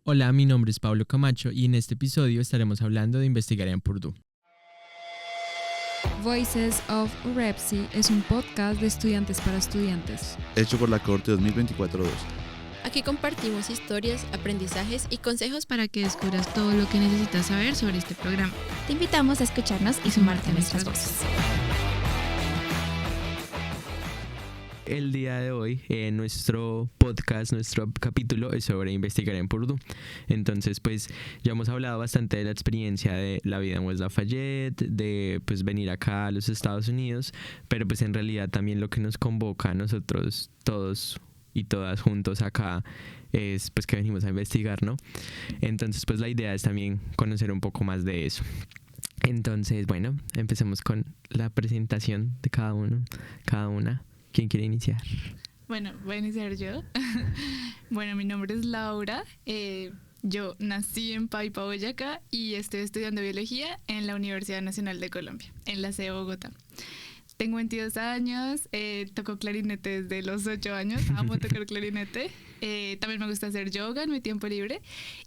Hola, mi nombre es Pablo Camacho y en este episodio estaremos hablando de investigar en Purdue. Voices of UREPSI es un podcast de estudiantes para estudiantes. Hecho por la Cohorte 2024-2. Aquí compartimos historias, aprendizajes y consejos Para que descubras todo lo que necesitas saber sobre este programa. Te invitamos a escucharnos y sumarte a nuestras voces. El día de hoy, nuestro podcast, nuestro capítulo es sobre investigar en Purdue. Entonces, pues ya hemos hablado bastante de la experiencia de la vida en West Lafayette, de pues venir acá a los Estados Unidos, pero pues en realidad también lo que nos convoca a nosotros todos y todas juntos acá es pues que venimos a investigar, ¿no? Entonces, pues la idea es también conocer un poco más de eso. Entonces, bueno, empecemos con la presentación de cada uno, cada una. ¿Quién quiere iniciar? Bueno, voy a iniciar yo. Bueno, mi nombre es Laura. Yo nací en Paipa, Boyacá, y estoy estudiando biología en la Universidad Nacional de Colombia, en la sede de Bogotá. Tengo 22 años, toco clarinete desde los 8 años, amo tocar clarinete. También me gusta hacer yoga en mi tiempo libre.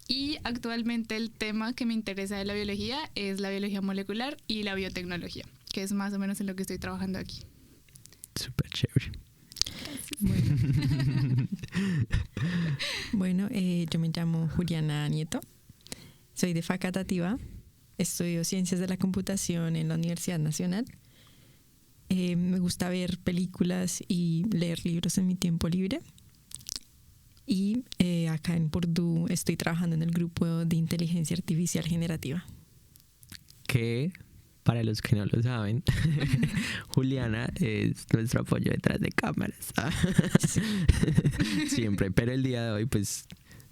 Y actualmente el tema que me interesa de la biología es la biología molecular y la biotecnología, que es más o menos en lo que estoy trabajando aquí. Súper chévere. Bueno, yo me llamo Juliana Nieto, soy de Facatativá, estudio Ciencias de la Computación en la Universidad Nacional. Me gusta ver películas y leer libros en mi tiempo libre. Y acá en Purdue estoy trabajando en el grupo de inteligencia artificial generativa. Que, para los que no lo saben, Juliana es nuestro apoyo detrás de cámaras. Siempre, pero el día de hoy, pues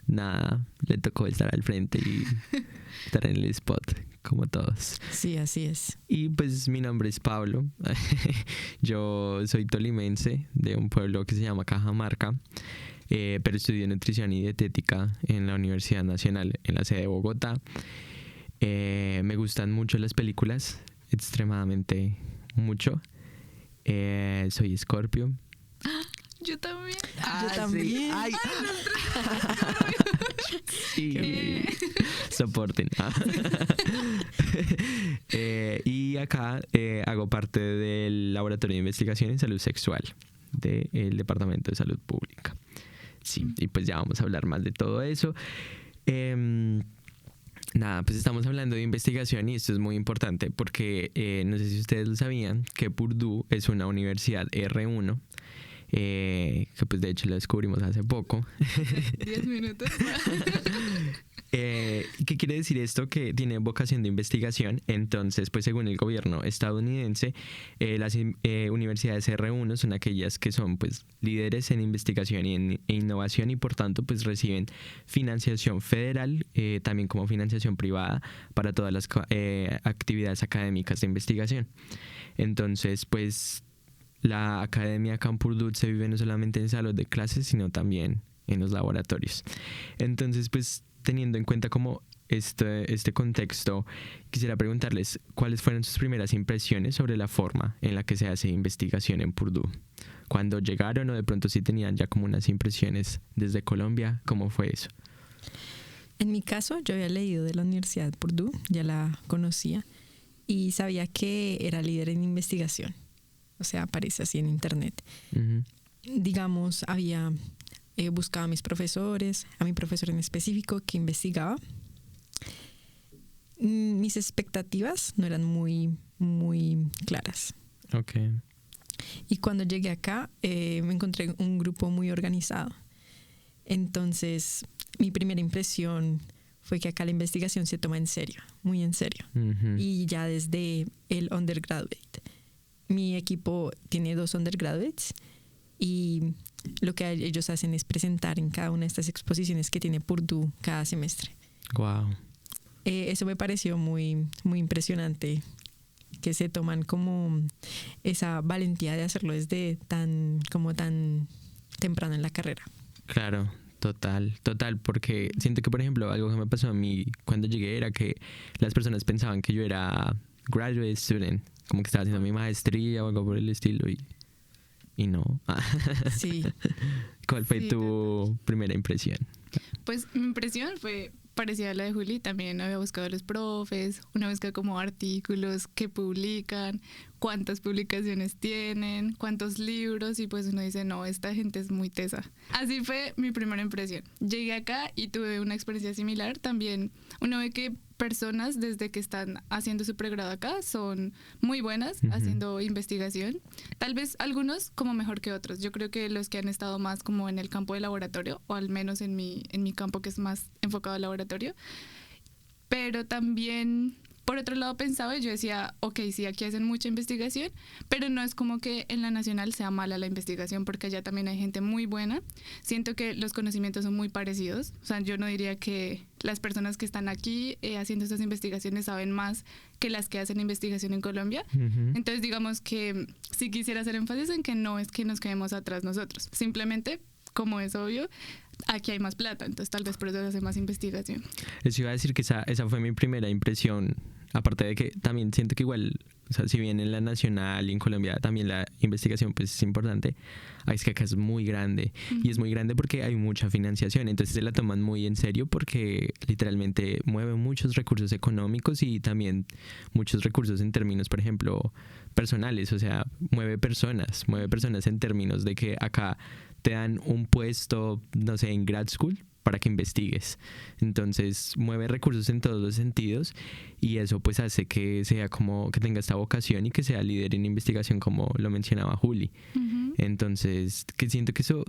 nada, le tocó estar al frente y estar en el spot, como todos. Sí, así es. Y pues mi nombre es Pablo. Yo soy tolimense de un pueblo que se llama Cajamarca, pero estudié nutrición y dietética en la Universidad Nacional, en la sede de Bogotá. Me gustan mucho las películas, extremadamente mucho. Soy Scorpio. Yo también. Yo también. Sí. Ay. Sí. Soporten. Y acá hago parte del Laboratorio de Investigación en Salud Sexual del Departamento de Salud Pública. Sí, y pues ya vamos a hablar más de todo eso. Nada, pues estamos hablando de investigación y esto es muy importante porque no sé si ustedes lo sabían, que Purdue es una universidad R1, que pues de hecho lo descubrimos hace poco. 10 minutos. ¿Qué quiere decir esto? Que tiene vocación de investigación. Entonces, pues según el gobierno estadounidense, las universidades R1 son aquellas que son pues líderes en investigación e innovación y por tanto pues reciben financiación federal, también como financiación privada para todas las actividades académicas de investigación. Entonces, pues la academia acá en Purdue se vive no solamente en salas de clases, sino también en los laboratorios. Entonces, pues teniendo en cuenta como este contexto, quisiera preguntarles cuáles fueron sus primeras impresiones sobre la forma en la que se hace investigación en Purdue. Cuando llegaron o de pronto sí tenían ya como unas impresiones desde Colombia, ¿cómo fue eso? En mi caso, yo había leído de la Universidad de Purdue, ya la conocía, y sabía que era líder en investigación. O sea, aparece así en internet. Uh-huh. Digamos, había buscado a mis profesores, a mi profesor en específico que investigaba. Mis expectativas no eran muy claras. Okay. Y cuando llegué acá, me encontré un grupo muy organizado. Entonces, mi primera impresión fue que acá la investigación se toma en serio, muy en serio. Uh-huh. Y ya desde el undergraduate. Mi equipo tiene 2 undergraduates y lo que ellos hacen es presentar en cada una de estas exposiciones que tiene Purdue cada semestre. Wow. Eso me pareció muy impresionante, que se toman como esa valentía de hacerlo desde tan temprano en la carrera. Claro, total, porque siento que, por ejemplo, algo que me pasó a mí cuando llegué era que las personas pensaban que yo era graduate student, como que estaba haciendo mi maestría o algo por el estilo, y y no. Sí. ¿Cuál fue Sí, tu primera impresión? Pues mi impresión fue parecida a la de Juli. También había buscado a los profes, una busca como artículos que publican, cuántas publicaciones tienen, cuántos libros, y pues uno dice, no, esta gente es muy tesa. Así fue mi primera impresión. Llegué acá y tuve una experiencia similar. También uno ve que personas desde que están haciendo su pregrado acá son muy buenas haciendo investigación. Tal vez algunos como mejor que otros. Yo creo que los que han estado más como en el campo de laboratorio, o al menos en mi campo, que es más enfocado al laboratorio. Pero también, por otro lado, pensaba y yo decía, ok, sí, aquí hacen mucha investigación, pero no es como que en la nacional sea mala la investigación, porque allá también hay gente muy buena. Siento que los conocimientos son muy parecidos. O sea, yo no diría que las personas que están aquí haciendo estas investigaciones saben más que las que hacen investigación en Colombia. Entonces, digamos que sí quisiera hacer énfasis en que no es que nos quedemos atrás nosotros. Simplemente, como es obvio, aquí hay más plata, entonces tal vez por eso se hace más investigación. Eso iba a decir que esa fue mi primera impresión. Aparte de que también siento que igual, o sea, si bien en la nacional y en Colombia también la investigación pues es importante, es que acá es muy grande. Y es muy grande porque hay mucha financiación, entonces se la toman muy en serio porque literalmente mueve muchos recursos económicos y también muchos recursos en términos, por ejemplo, personales. O sea, mueve personas en términos de que acá te dan un puesto, no sé, en grad school para que investigues. Entonces mueve recursos en todos los sentidos y eso pues hace que sea como que tenga esta vocación y que sea líder en investigación, como lo mencionaba Juli. Entonces, que siento que eso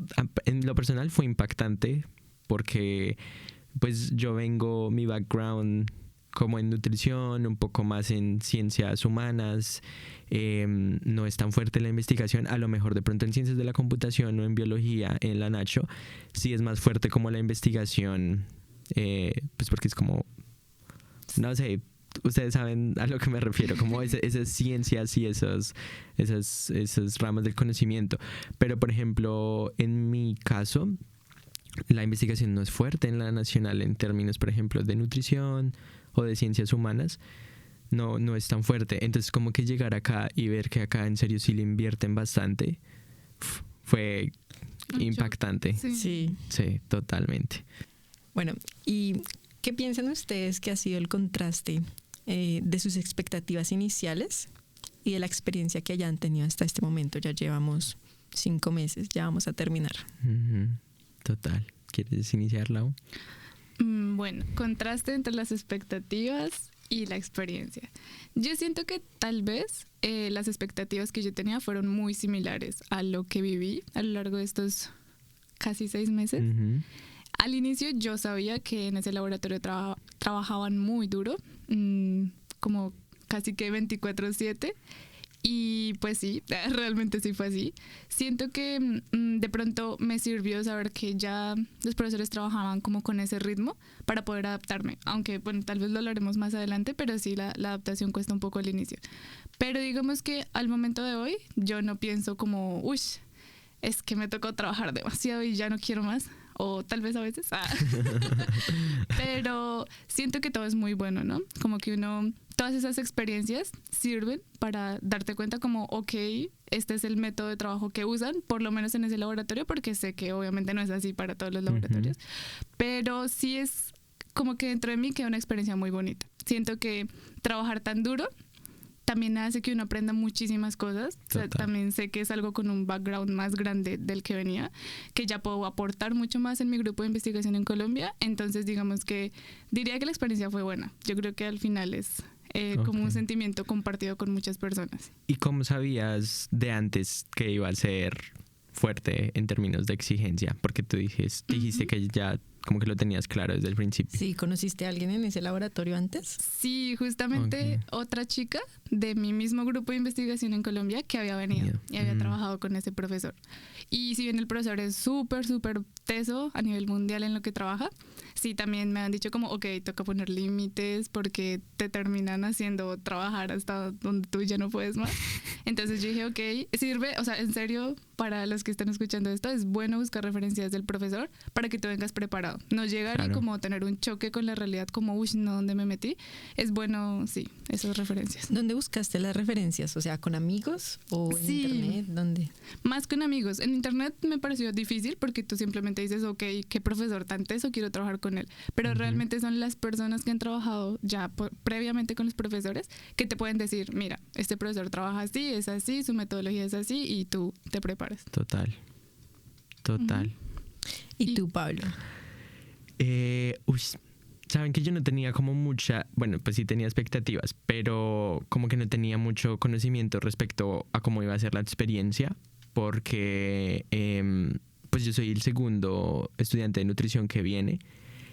en lo personal fue impactante porque pues yo vengo, mi background como en nutrición, un poco más en ciencias humanas, no es tan fuerte la investigación. A lo mejor de pronto en ciencias de la computación o en biología, en la Nacho, sí es más fuerte como la investigación, pues porque es como, no sé, ustedes saben a lo que me refiero, como esas ciencias y esos ramas del conocimiento. Pero por ejemplo, en mi caso, la investigación no es fuerte en la nacional en términos, por ejemplo, de nutrición o de ciencias humanas. No es tan fuerte. Entonces como que llegar acá y ver que acá en serio sí le invierten bastante fue impactante. Sí. Sí, totalmente. Bueno, ¿y qué piensan ustedes que ha sido el contraste de sus expectativas iniciales y de la experiencia que hayan tenido hasta este momento? Ya llevamos 5 meses, ya vamos a terminar. Total. ¿Quieres iniciar, Lau? Bueno, contraste entre las expectativas y la experiencia. Yo siento que tal vez las expectativas que yo tenía fueron muy similares a lo que viví a lo largo de estos casi 6 meses. Al inicio yo sabía que en ese laboratorio trabajaban muy duro, como casi que 24/7. Y pues sí, realmente sí fue así. Siento que de pronto me sirvió saber que ya los profesores trabajaban como con ese ritmo para poder adaptarme. Aunque, bueno, tal vez lo hablaremos más adelante, pero sí, la adaptación cuesta un poco al inicio. Pero digamos que al momento de hoy yo no pienso como, uy, es que me tocó trabajar demasiado y ya no quiero más. O tal vez a veces. Pero siento que todo es muy bueno, ¿no? Como que todas esas experiencias sirven para darte cuenta como, ok, este es el método de trabajo que usan, por lo menos en ese laboratorio, porque sé que obviamente no es así para todos los laboratorios. Pero sí es como que dentro de mí queda una experiencia muy bonita. Siento que trabajar tan duro también hace que uno aprenda muchísimas cosas. O sea, también sé que es algo con un background más grande del que venía, que ya puedo aportar mucho más en mi grupo de investigación en Colombia. Entonces, digamos que diría que la experiencia fue buena. Yo creo que al final es como un sentimiento compartido con muchas personas. ¿Y cómo sabías de antes que iba a ser fuerte en términos de exigencia? Porque tú dijiste que ya como que lo tenías claro desde el principio. Sí, ¿conociste a alguien en ese laboratorio antes? Sí, justamente otra chica de mi mismo grupo de investigación en Colombia que había venido y había trabajado con ese profesor. Y si bien el profesor es súper teso a nivel mundial en lo que trabaja, sí también me han dicho como, ok, toca poner límites porque te terminan haciendo trabajar hasta donde tú ya no puedes más. Entonces yo dije, ok, sirve, o sea, en serio, para los que están escuchando esto, es bueno buscar referencias del profesor para que tú vengas preparado. No llegar y como tener un choque con la realidad, como, uy, no, ¿dónde me metí? Es bueno, sí, esas referencias. ¿Dónde buscaste las referencias? O sea, ¿con amigos o en internet? ¿Dónde? Más con amigos. En internet me pareció difícil porque tú simplemente dices, ok, ¿qué profesor tan teso? Quiero trabajar con él. Pero realmente son las personas que han trabajado ya previamente con los profesores que te pueden decir, mira, este profesor trabaja así, es así, su metodología es así y tú te preparas. Total. ¿Y tú, Pablo? Saben que yo no tenía como mucha, bueno, pues sí tenía expectativas, pero como que no tenía mucho conocimiento respecto a cómo iba a ser la experiencia, porque pues yo soy el segundo estudiante de nutrición que viene.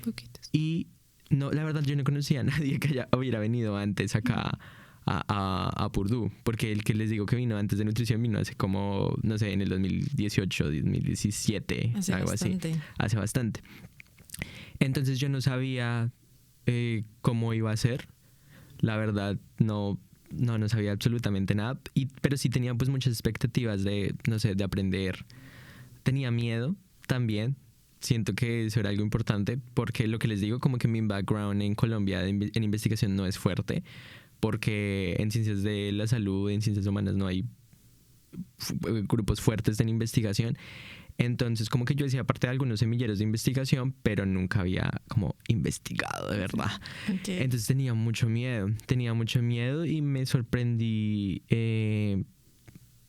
Poquitos. Y no, la verdad yo no conocía a nadie que hubiera venido antes acá a Purdue, porque el que les digo que vino antes de nutrición vino hace como, no sé, en el 2018, 2017, algo bastante. así. Hace bastante. Entonces yo no sabía cómo iba a ser. La verdad no sabía absolutamente nada, pero sí tenía pues muchas expectativas de, no sé, de aprender. Tenía miedo también. Siento que eso era algo importante porque lo que les digo, como que mi background en Colombia en investigación no es fuerte, porque en ciencias de la salud, en ciencias humanas no hay grupos fuertes en investigación. Entonces como que yo hacía parte de algunos semilleros de investigación, pero nunca había como investigado de verdad. Okay. Entonces tenía mucho miedo y me sorprendí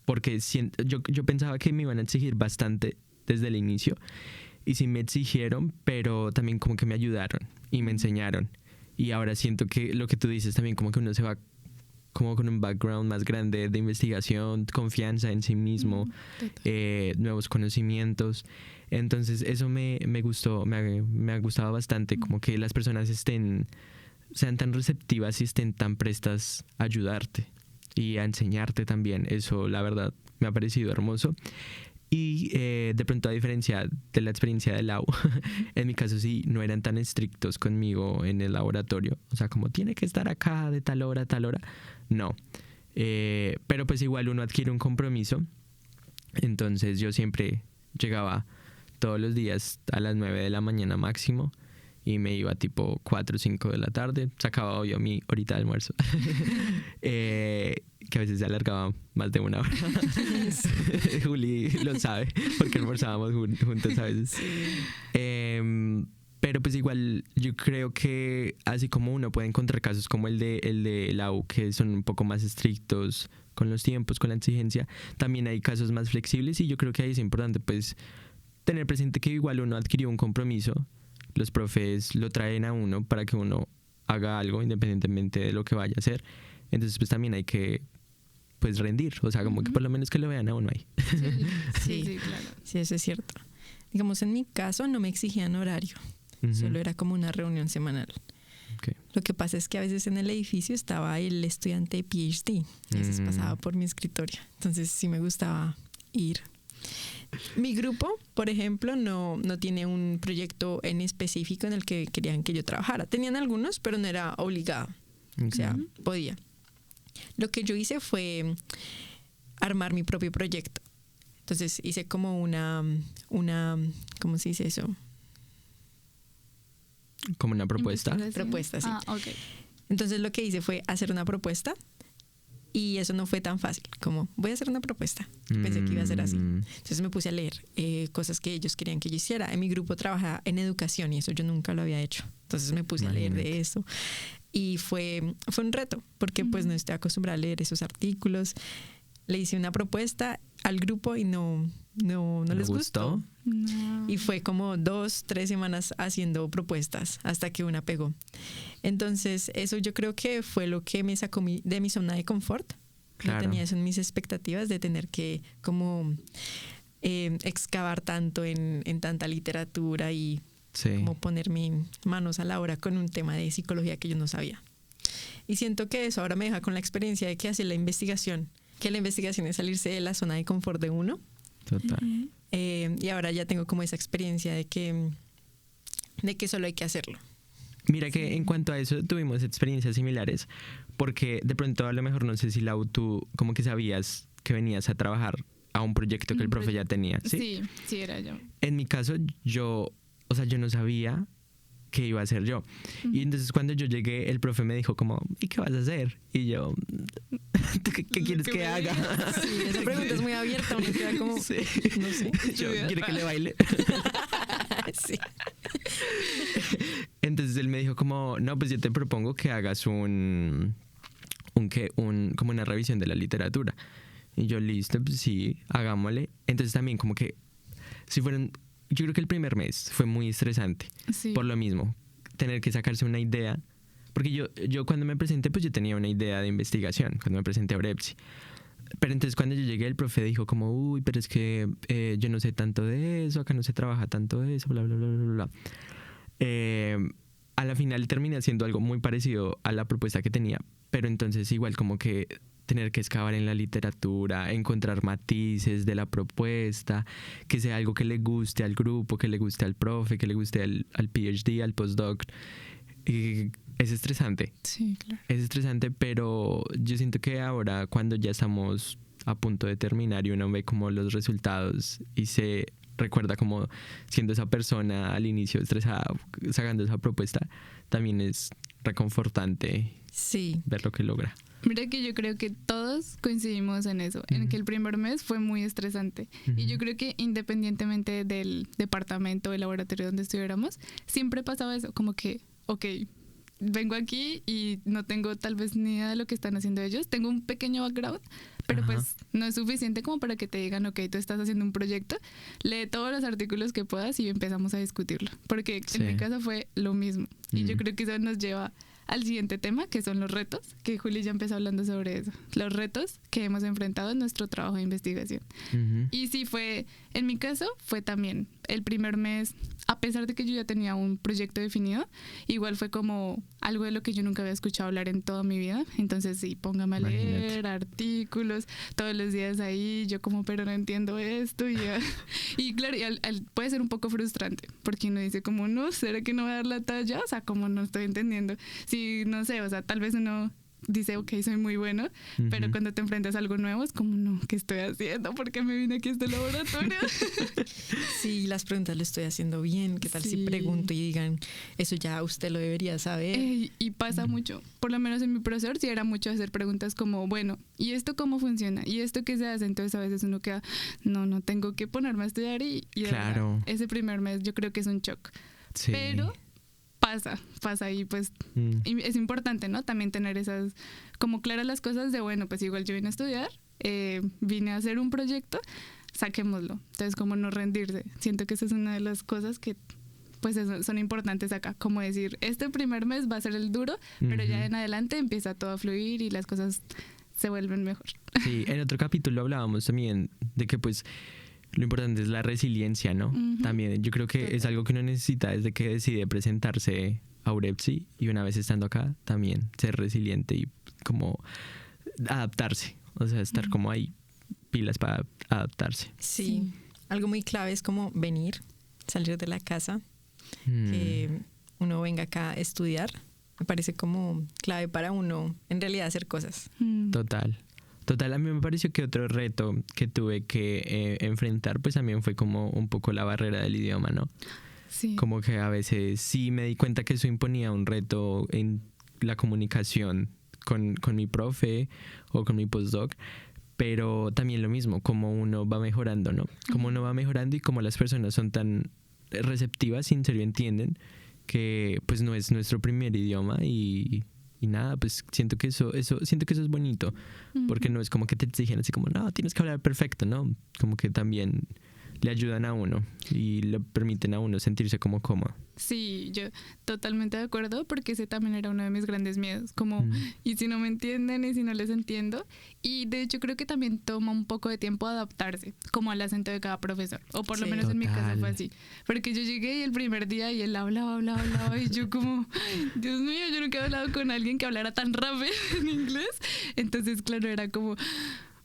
porque yo pensaba que me iban a exigir bastante desde el inicio. Y sí me exigieron, pero también como que me ayudaron y me enseñaron. Y ahora siento que lo que tú dices también, como que uno se va como con un background más grande de investigación, confianza en sí mismo, nuevos conocimientos. Entonces eso me gustó, me ha gustado bastante, como que las personas sean tan receptivas y estén tan prestas a ayudarte y a enseñarte también. Eso la verdad me ha parecido hermoso. Y de pronto, a diferencia de la experiencia del LAU, en mi caso sí, no eran tan estrictos conmigo en el laboratorio. O sea, como tiene que estar acá de tal hora a tal hora. No. Pero pues igual uno adquiere un compromiso. Entonces yo siempre llegaba todos los días a las 9 de la mañana máximo. Y me iba tipo 4 o 5 de la tarde. Sacaba obvio mi horita de almuerzo. Que a veces se alargaba más de una hora. Juli lo sabe, porque almorzábamos juntos a veces. Pero pues igual yo creo que así como uno puede encontrar casos como el de Lau, que son un poco más estrictos con los tiempos, con la exigencia, también hay casos más flexibles y yo creo que ahí es importante pues tener presente que igual uno adquirió un compromiso. Los profes lo traen a uno para que uno haga algo independientemente de lo que vaya a hacer. Entonces pues también hay que pues rendir, o sea, como que por lo menos que lo vean a uno ahí. Sí, claro. Sí, eso es cierto. Digamos, en mi caso no me exigían horario, solo era como una reunión semanal. Okay. Lo que pasa es que a veces en el edificio estaba el estudiante de PhD, y a veces pasaba por mi escritorio, entonces sí me gustaba ir. Mi grupo, por ejemplo, no tiene un proyecto en específico en el que querían que yo trabajara. Tenían algunos, pero no era obligado. O sea, podía. Lo que yo hice fue armar mi propio proyecto. Entonces hice como una ¿cómo se dice eso? ¿Como una propuesta? Propuesta, sí. Okay. Entonces lo que hice fue hacer una propuesta. Y eso no fue tan fácil, como voy a hacer una propuesta. Pensé que iba a ser así. Entonces me puse a leer cosas que ellos querían que yo hiciera. En mi grupo trabajaba en educación y eso yo nunca lo había hecho. Entonces me puse a leer de eso. Y fue un reto, porque pues no estoy acostumbrada a leer esos artículos. Le hice una propuesta al grupo y no les gustó. No. Y fue como 2-3 semanas haciendo propuestas hasta que una pegó. Entonces eso yo creo que fue lo que me sacó de mi zona de confort. Claro. No tenía eso en mis expectativas de tener que como excavar tanto en tanta literatura y como poner mis manos a la obra con un tema de psicología que yo no sabía. Y siento que eso ahora me deja con la experiencia de que hacer la investigación, que la investigación es salirse de la zona de confort de uno. Total. Y ahora ya tengo como esa experiencia de que solo hay que hacerlo. Mira que en cuanto a eso tuvimos experiencias similares, porque de pronto a lo mejor no sé si Lau, tú como que sabías que venías a trabajar a un proyecto que el profe ya tenía, ¿sí? Sí, era yo. En mi caso, yo no sabía qué iba a hacer yo. Y entonces cuando yo llegué, el profe me dijo como, ¿y qué vas a hacer? Y yo, ¿qué quieres que haga? Sí, esa pregunta es muy abierta, uno queda como, Sí. no sé. Yo, ¿quiere que le baile? Sí. Entonces él me dijo como, no, pues yo te propongo que hagas como una revisión de la literatura. Y yo, listo, pues sí, hagámosle. Entonces también como que, yo creo que el primer mes fue muy estresante. Sí. Por lo mismo, tener que sacarse una idea. Porque yo cuando me presenté, pues yo tenía una idea de investigación, cuando me presenté a Brepsi. Pero entonces cuando yo llegué, el profe dijo como, uy, pero es que yo no sé tanto de eso, acá no se trabaja tanto de eso, bla, bla, bla, bla, bla. A la final terminé haciendo algo muy parecido a la propuesta que tenía, pero entonces igual como que tener que excavar en la literatura, encontrar matices de la propuesta, que sea algo que le guste al grupo, que le guste al profe, que le guste al PhD, al postdoc. Es estresante. Sí, claro. Es estresante, pero yo siento que ahora cuando ya estamos a punto de terminar y uno ve como los resultados y se recuerda como siendo esa persona al inicio estresada, sacando esa propuesta, también es reconfortante ver lo que logra. Mira que yo creo que todos coincidimos en eso, en que el primer mes fue muy estresante. Y yo creo que independientemente del departamento o el laboratorio donde estuviéramos, siempre pasaba eso, como que, ok, vengo aquí y no tengo tal vez ni idea de lo que están haciendo ellos. Tengo un pequeño background, pero pues no es suficiente como para que te digan, ok, tú estás haciendo un proyecto, lee todos los artículos que puedas y empezamos a discutirlo. Porque en mi caso fue lo mismo. Y yo creo que eso nos lleva al siguiente tema, que son los retos, que Juli ya empezó hablando sobre eso. Los retos que hemos enfrentado en nuestro trabajo de investigación. Y sí, en mi caso, fue también el primer mes, a pesar de que yo ya tenía un proyecto definido, igual fue como algo de lo que yo nunca había escuchado hablar en toda mi vida. Entonces sí, póngame a leer artículos todos los días ahí, yo como, pero no entiendo esto. Y claro, puede ser un poco frustrante, porque uno dice como, no, ¿será que no voy a dar la talla? O sea, como no estoy entendiendo. Sí, no sé, o sea, tal vez uno dice, ok, soy muy bueno, pero cuando te enfrentas a algo nuevo es como, no, ¿qué estoy haciendo? ¿Por qué me vine aquí a este laboratorio? Sí, las preguntas lo estoy haciendo bien. ¿Qué tal si pregunto y digan, eso ya usted lo debería saber? Y pasa mucho. Por lo menos en mi profesor sí era mucho hacer preguntas como, bueno, ¿y esto cómo funciona? ¿Y esto qué se hace? Entonces a veces uno queda, no tengo que ponerme a estudiar y claro. Verdad, ese primer mes yo creo que es un shock. Sí. Pero pasa y pues y es importante, ¿no? También tener esas como claras las cosas de, bueno, pues igual yo vine a estudiar, vine a hacer un proyecto, saquémoslo. Entonces, como no rendirse. Siento que esa es una de las cosas que pues son importantes acá, como decir, este primer mes va a ser el duro, pero ya en adelante empieza todo a fluir y las cosas se vuelven mejor. Sí, en otro capítulo hablábamos también de que pues lo importante es la resiliencia, ¿no? También yo creo que es algo que uno necesita desde que decide presentarse a Brepsi, y una vez estando acá también ser resiliente y como adaptarse, o sea, estar como ahí pilas para adaptarse. Sí, algo muy clave es como salir de la casa, que uno venga acá a estudiar, me parece como clave para uno en realidad hacer cosas. Total, a mí me pareció que otro reto que tuve que enfrentar pues también fue como un poco la barrera del idioma, ¿no? Sí. Como que a veces sí me di cuenta que eso imponía un reto en la comunicación con mi profe o con mi postdoc, pero también lo mismo, como uno va mejorando, ¿no? Como uno va mejorando y como las personas son tan receptivas y en serio entienden que pues no es nuestro primer idioma y nada, pues siento que eso es bonito, porque no es como que te exigen así como, no, tienes que hablar perfecto, ¿no? Como que también le ayudan a uno y le permiten a uno sentirse como cómodo. Sí, yo totalmente de acuerdo, porque ese también era uno de mis grandes miedos, como, ¿y si no me entienden? ¿Y si no les entiendo? Y de hecho creo que también toma un poco de tiempo adaptarse, como al acento de cada profesor, o por lo menos en mi caso fue así, porque yo llegué y el primer día y él hablaba, y yo como, Dios mío, yo nunca he hablado con alguien que hablara tan rápido en inglés, entonces claro, era como,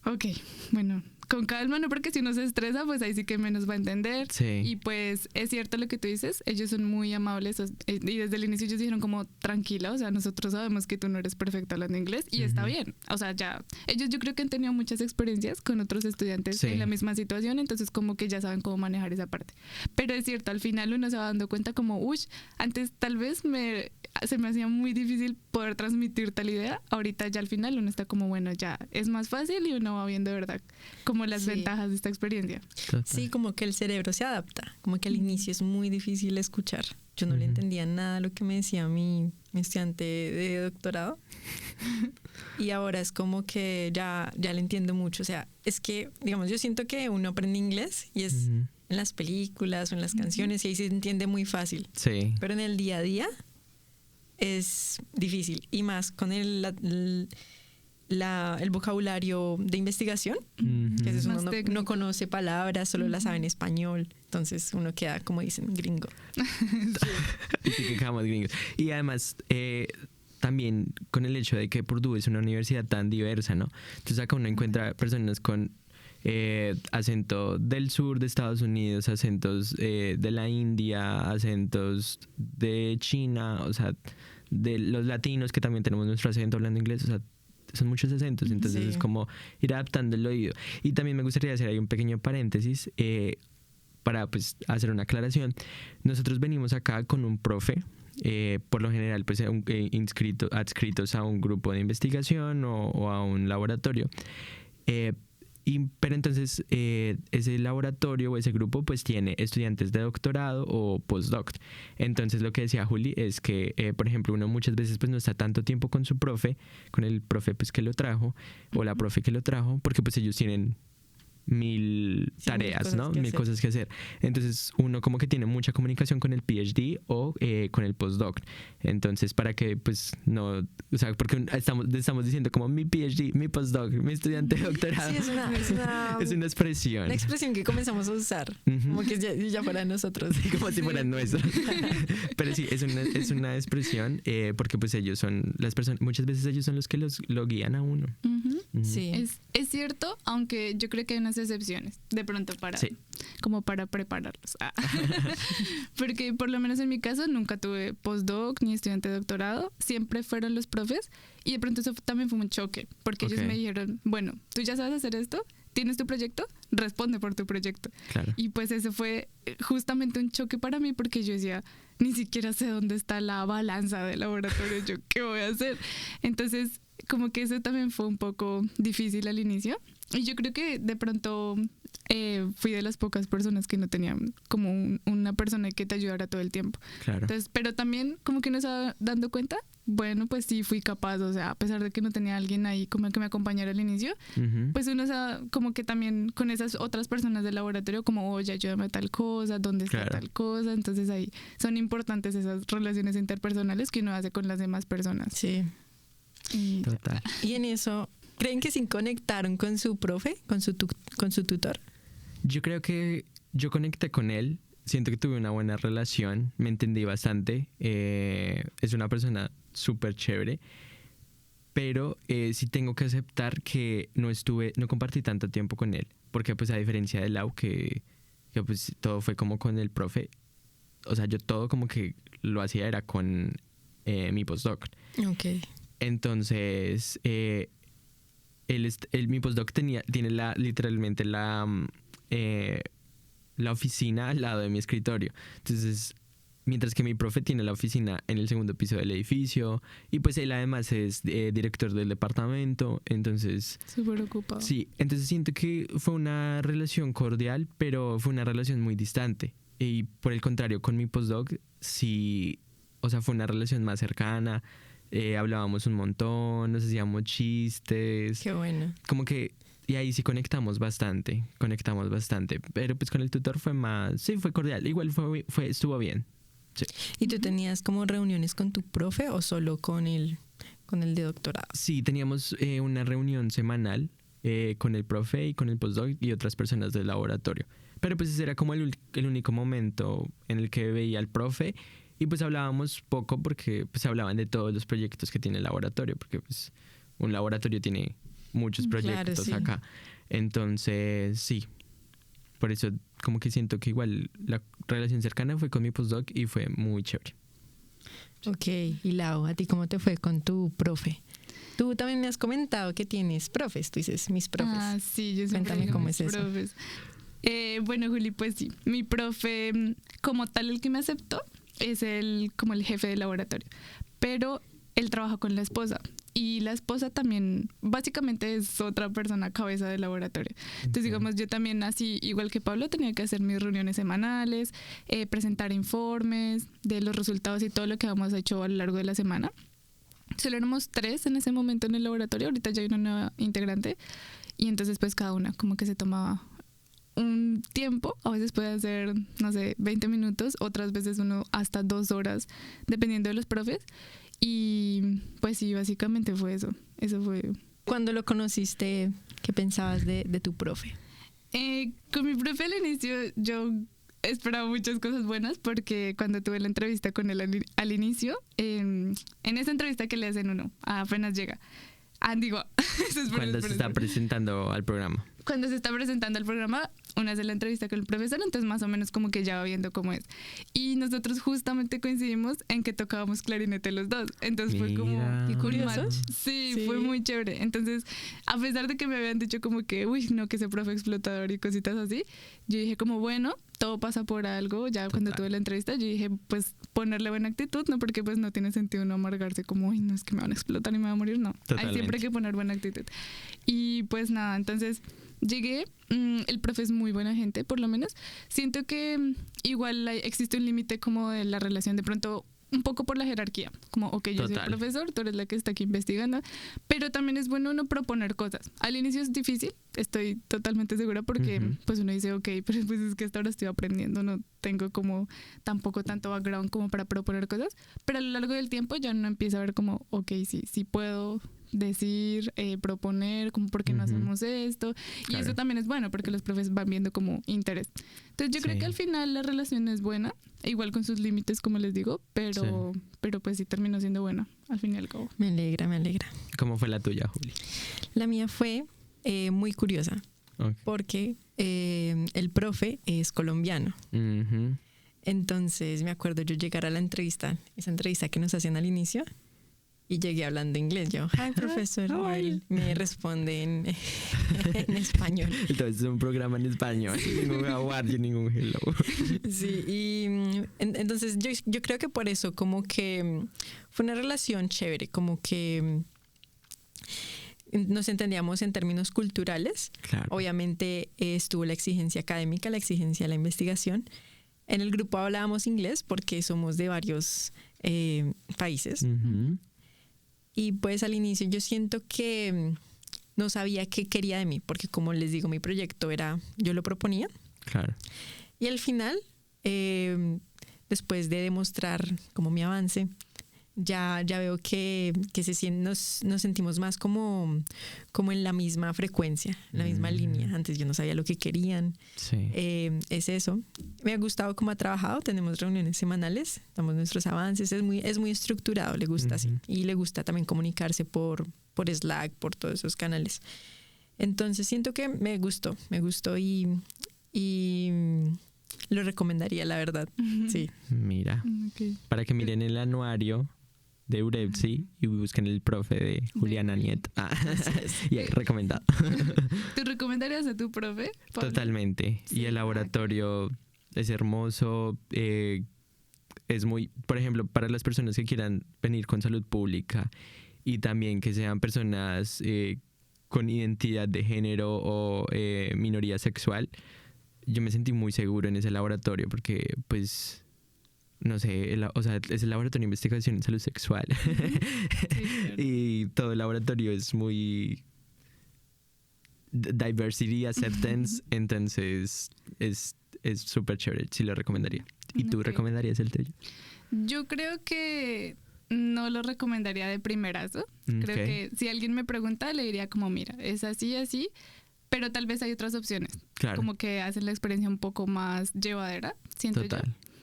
ok, bueno, con calma, ¿no? Porque si uno se estresa, pues ahí sí que menos va a entender. Sí. Y pues es cierto lo que tú dices, ellos son muy amables y desde el inicio ellos dijeron como tranquila, o sea, nosotros sabemos que tú no eres perfecta hablando inglés y está bien. O sea, ya, ellos yo creo que han tenido muchas experiencias con otros estudiantes en la misma situación, entonces como que ya saben cómo manejar esa parte. Pero es cierto, al final uno se va dando cuenta como, uy, antes tal vez se me hacía muy difícil poder transmitir tal idea, ahorita ya al final uno está como, bueno, ya es más fácil y uno va viendo de verdad como las ventajas de esta experiencia. Total. Sí, como que el cerebro se adapta, como que al inicio es muy difícil escuchar. Yo no le entendía nada a lo que me decía mi estudiante de doctorado y ahora es como que ya le entiendo mucho. O sea, es que, digamos, yo siento que uno aprende inglés y es en las películas o en las canciones y ahí se entiende muy fácil. Sí. Pero en el día a día es difícil y más con el vocabulario de investigación, que es uno no conoce palabras, solo las sabe en español, entonces uno queda, como dicen, gringo. Sí, que quedamos gringos. Y además, también con el hecho de que Purdue es una universidad tan diversa, ¿no? Entonces acá uno encuentra personas con acento del sur de Estados Unidos, acentos de la India, acentos de China, o sea, de los latinos que también tenemos nuestro acento hablando inglés, o sea, son muchos acentos, entonces es como ir adaptando el oído. Y también me gustaría hacer ahí un pequeño paréntesis para pues hacer una aclaración. Nosotros venimos acá con un profe, por lo general pues adscritos a un grupo de investigación o a un laboratorio, pero entonces ese laboratorio o ese grupo pues tiene estudiantes de doctorado o postdoc. Entonces lo que decía Juli es que, por ejemplo, uno muchas veces pues no está tanto tiempo con su profe, con el profe pues que lo trajo o la profe que lo trajo, porque pues ellos tienen 1000 tareas, ¿no? 1000 cosas que hacer. Entonces uno como que tiene mucha comunicación con el PhD o con el postdoc. Entonces para que pues no, o sea, porque estamos diciendo como mi PhD, mi postdoc, mi estudiante de doctorado. Sí, es una expresión. Una expresión que comenzamos a usar, como que ya fuera de nosotros. Como si fueran nuestros. Pero sí, es una expresión porque pues ellos son las personas, muchas veces ellos son los que lo guían a uno. Sí. Es cierto, aunque yo creo que hay unas excepciones de pronto como para prepararlos. Porque por lo menos en mi caso nunca tuve postdoc ni estudiante de doctorado, siempre fueron los profes y de pronto eso también fue un choque porque ellos me dijeron, bueno, tú ya sabes hacer esto, tienes tu proyecto, responde por tu proyecto. Claro. Y pues eso fue justamente un choque para mí porque yo decía, ni siquiera sé dónde está la balanza del laboratorio, yo qué voy a hacer. Entonces como que eso también fue un poco difícil al inicio y yo creo que de pronto fui de las pocas personas que no tenían como una persona que te ayudara todo el tiempo. Claro. Entonces, pero también como que uno se va dando cuenta, bueno, pues sí fui capaz, o sea, a pesar de que no tenía alguien ahí como que me acompañara al inicio, pues uno se va como que también con esas otras personas del laboratorio como, oye, ayúdame a tal cosa, ¿dónde está tal cosa? Entonces ahí son importantes esas relaciones interpersonales que uno hace con las demás personas. Sí. Total. Y en eso, ¿creen que se conectaron con su profe, con su tutor? Yo creo que yo conecté con él, siento que tuve una buena relación, me entendí bastante, es una persona súper chévere, pero sí tengo que aceptar que no compartí tanto tiempo con él, porque pues a diferencia de Lau, que pues todo fue como con el profe, o sea, yo todo como que lo hacía era con mi postdoc. Okay. Entonces, mi postdoc tiene literalmente la oficina al lado de mi escritorio. Entonces, mientras que mi profe tiene la oficina en el segundo piso del edificio y pues él además es director del departamento, entonces... Súper ocupado. Sí, entonces siento que fue una relación cordial, pero fue una relación muy distante. Y por el contrario, con mi postdoc, sí, o sea, fue una relación más cercana. Hablábamos un montón, nos hacíamos chistes. Qué bueno. Como que, y ahí sí conectamos bastante. Pero pues con el tutor fue más, sí, fue cordial. Igual estuvo bien. Sí. ¿Y tú tenías como reuniones con tu profe o solo con el de doctorado? Sí, teníamos una reunión semanal con el profe y con el postdoc y otras personas del laboratorio. Pero pues ese era como el único momento en el que veía al profe. Y pues hablábamos poco porque pues hablaban de todos los proyectos que tiene el laboratorio, porque pues un laboratorio tiene muchos proyectos acá. Entonces, sí, por eso como que siento que igual la relación cercana fue con mi postdoc y fue muy chévere. Ok, y Lau, ¿a ti cómo te fue con tu profe? Tú también me has comentado que tienes profes, tú dices mis profes. Ah, sí, yo siempre Cuéntame digo cómo mis es eso. profes. Bueno, Juli, pues sí, mi profe, como tal, el que me aceptó, es como el jefe de laboratorio, pero él trabaja con la esposa y la esposa también básicamente es otra persona cabeza del laboratorio. Entonces, digamos, yo también así, igual que Pablo, tenía que hacer mis reuniones semanales, presentar informes de los resultados y todo lo que habíamos hecho a lo largo de la semana. Solo éramos 3 en ese momento en el laboratorio, ahorita ya hay una nueva integrante y entonces pues cada una como que se tomaba un tiempo, a veces puede hacer, no sé, 20 minutos, otras veces uno hasta 2 horas, dependiendo de los profes. Y pues sí, básicamente fue eso. Eso fue. Cuando lo conociste, ¿qué pensabas de tu profe? Con mi profe al inicio yo esperaba muchas cosas buenas porque cuando tuve la entrevista con él al inicio, en esa entrevista que le hacen uno, apenas llega. Digo, Cuando se está presentando al programa. Cuando se está presentando al programa, uno hace la entrevista con el profesor, entonces más o menos como que ya va viendo cómo es. Y nosotros justamente coincidimos en que tocábamos clarinete los dos. Entonces fue como... Mira. ¿Y curiosos? Sí, Sí. fue muy chévere. Entonces, a pesar de que me habían dicho como que, uy, no, que ese profe explotador y cositas así, yo dije como, bueno, todo pasa por algo. Ya cuando tuve la entrevista, yo dije, pues, ponerle buena actitud, ¿no? Porque pues no tiene sentido no amargarse como, uy, no, es que me van a explotar y me va a morir, no. Hay siempre que poner buena actitud. Y pues nada, entonces llegué, el profe es muy buena gente, por lo menos. Siento que igual existe un límite como de la relación, de pronto un poco por la jerarquía, como, ok, yo soy el profesor, tú eres la que está aquí investigando, pero también es bueno uno proponer cosas. Al inicio es difícil, estoy totalmente segura, porque pues uno dice, ok, pero pues es que hasta ahora estoy aprendiendo, no tengo como tampoco tanto background como para proponer cosas, pero a lo largo del tiempo ya uno empieza a ver como, ok, sí puedo decir, proponer, como por qué no hacemos esto, y eso también es bueno porque los profes van viendo como interés. Entonces yo creo que al final la relación es buena, igual con sus límites como les digo, pero pues sí terminó siendo buena al fin y al cabo. Me alegra, me alegra. ¿Cómo fue la tuya, Juli? La mía fue muy curiosa, porque el profe es colombiano. Entonces me acuerdo yo llegar a la entrevista, esa entrevista que nos hacían al inicio, y llegué hablando inglés. Yo, hi, profesor. Me responden en español. Entonces es un programa en español. Ningún how are you, ningún hello. Sí, y entonces yo creo que por eso como que fue una relación chévere, como que nos entendíamos en términos culturales. Claro. Obviamente estuvo la exigencia académica, la exigencia de la investigación. En el grupo hablábamos inglés porque somos de varios países. Y pues al inicio yo siento que no sabía qué quería de mí, porque como les digo, mi proyecto era, yo lo proponía. Claro. Y al final, después de demostrar como mi avance, ya veo que nos sentimos más como en la misma frecuencia, en la misma línea. Antes yo no sabía lo que querían. Sí. Es eso. Me ha gustado cómo ha trabajado. Tenemos reuniones semanales, damos nuestros avances. Es muy estructurado, le gusta así. Y le gusta también comunicarse por Slack, por todos esos canales. Entonces siento que me gustó y lo recomendaría, la verdad. Sí. Mira, para que miren el anuario de UREPSI y busquen el profe de Juliana Nieto. Y ahí, recomendado. ¿Tú recomendarías a tu profe, Pablo? Totalmente. Sí. Y el laboratorio es hermoso. Es muy, por ejemplo, para las personas que quieran venir con salud pública y también que sean personas con identidad de género o minoría sexual, yo me sentí muy seguro en ese laboratorio porque, pues, no sé, es el laboratorio de investigación en salud sexual. Sí, claro. Y todo el laboratorio es muy diversity acceptance, entonces es súper chévere, sí lo recomendaría. ¿Y tú recomendarías el tuyo? Yo creo que no lo recomendaría de primerazo. Creo que si alguien me pregunta, le diría como, mira, es así, pero tal vez hay otras opciones. Claro. Como que hacen la experiencia un poco más llevadera, siento yo.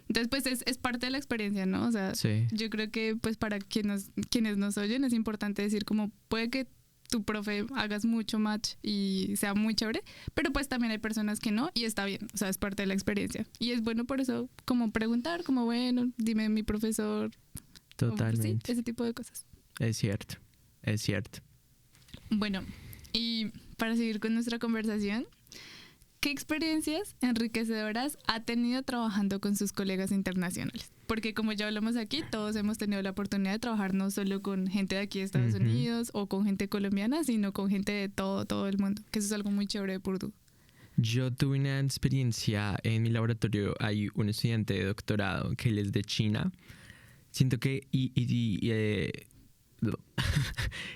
Entonces, pues es parte de la experiencia, ¿no? O sea, yo creo que pues para quienes nos oyen es importante decir como puede que tu profe hagas mucho match y sea muy chévere, pero pues también hay personas que no y está bien, o sea, es parte de la experiencia. Y es bueno por eso como preguntar, como bueno, dime mi profesor. Totalmente. Sí, ese tipo de cosas. Es cierto, es cierto. Bueno, y para seguir con nuestra conversación, ¿qué experiencias enriquecedoras ha tenido trabajando con sus colegas internacionales? Porque como ya hablamos aquí, todos hemos tenido la oportunidad de trabajar no solo con gente de aquí de Estados Unidos o con gente colombiana, sino con gente de todo el mundo, que eso es algo muy chévere de Purdue. Yo tuve una experiencia en mi laboratorio. Hay un estudiante de doctorado que él es de China. Siento que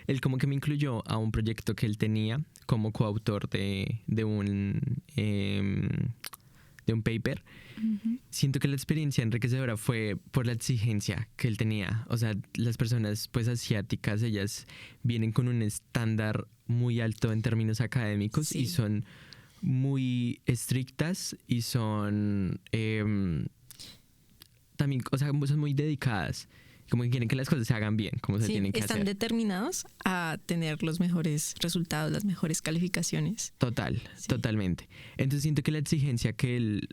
él como que me incluyó a un proyecto que él tenía como coautor de un paper. Siento que la experiencia enriquecedora fue por la exigencia que él tenía. O sea, las personas pues asiáticas, ellas vienen con un estándar muy alto en términos académicos, sí, y son muy estrictas y son también, o sea, son muy dedicadas. Como que quieren que las cosas se hagan bien, como se tienen que hacer. Están determinados a tener los mejores resultados, las mejores calificaciones. Totalmente. Entonces siento que la exigencia que él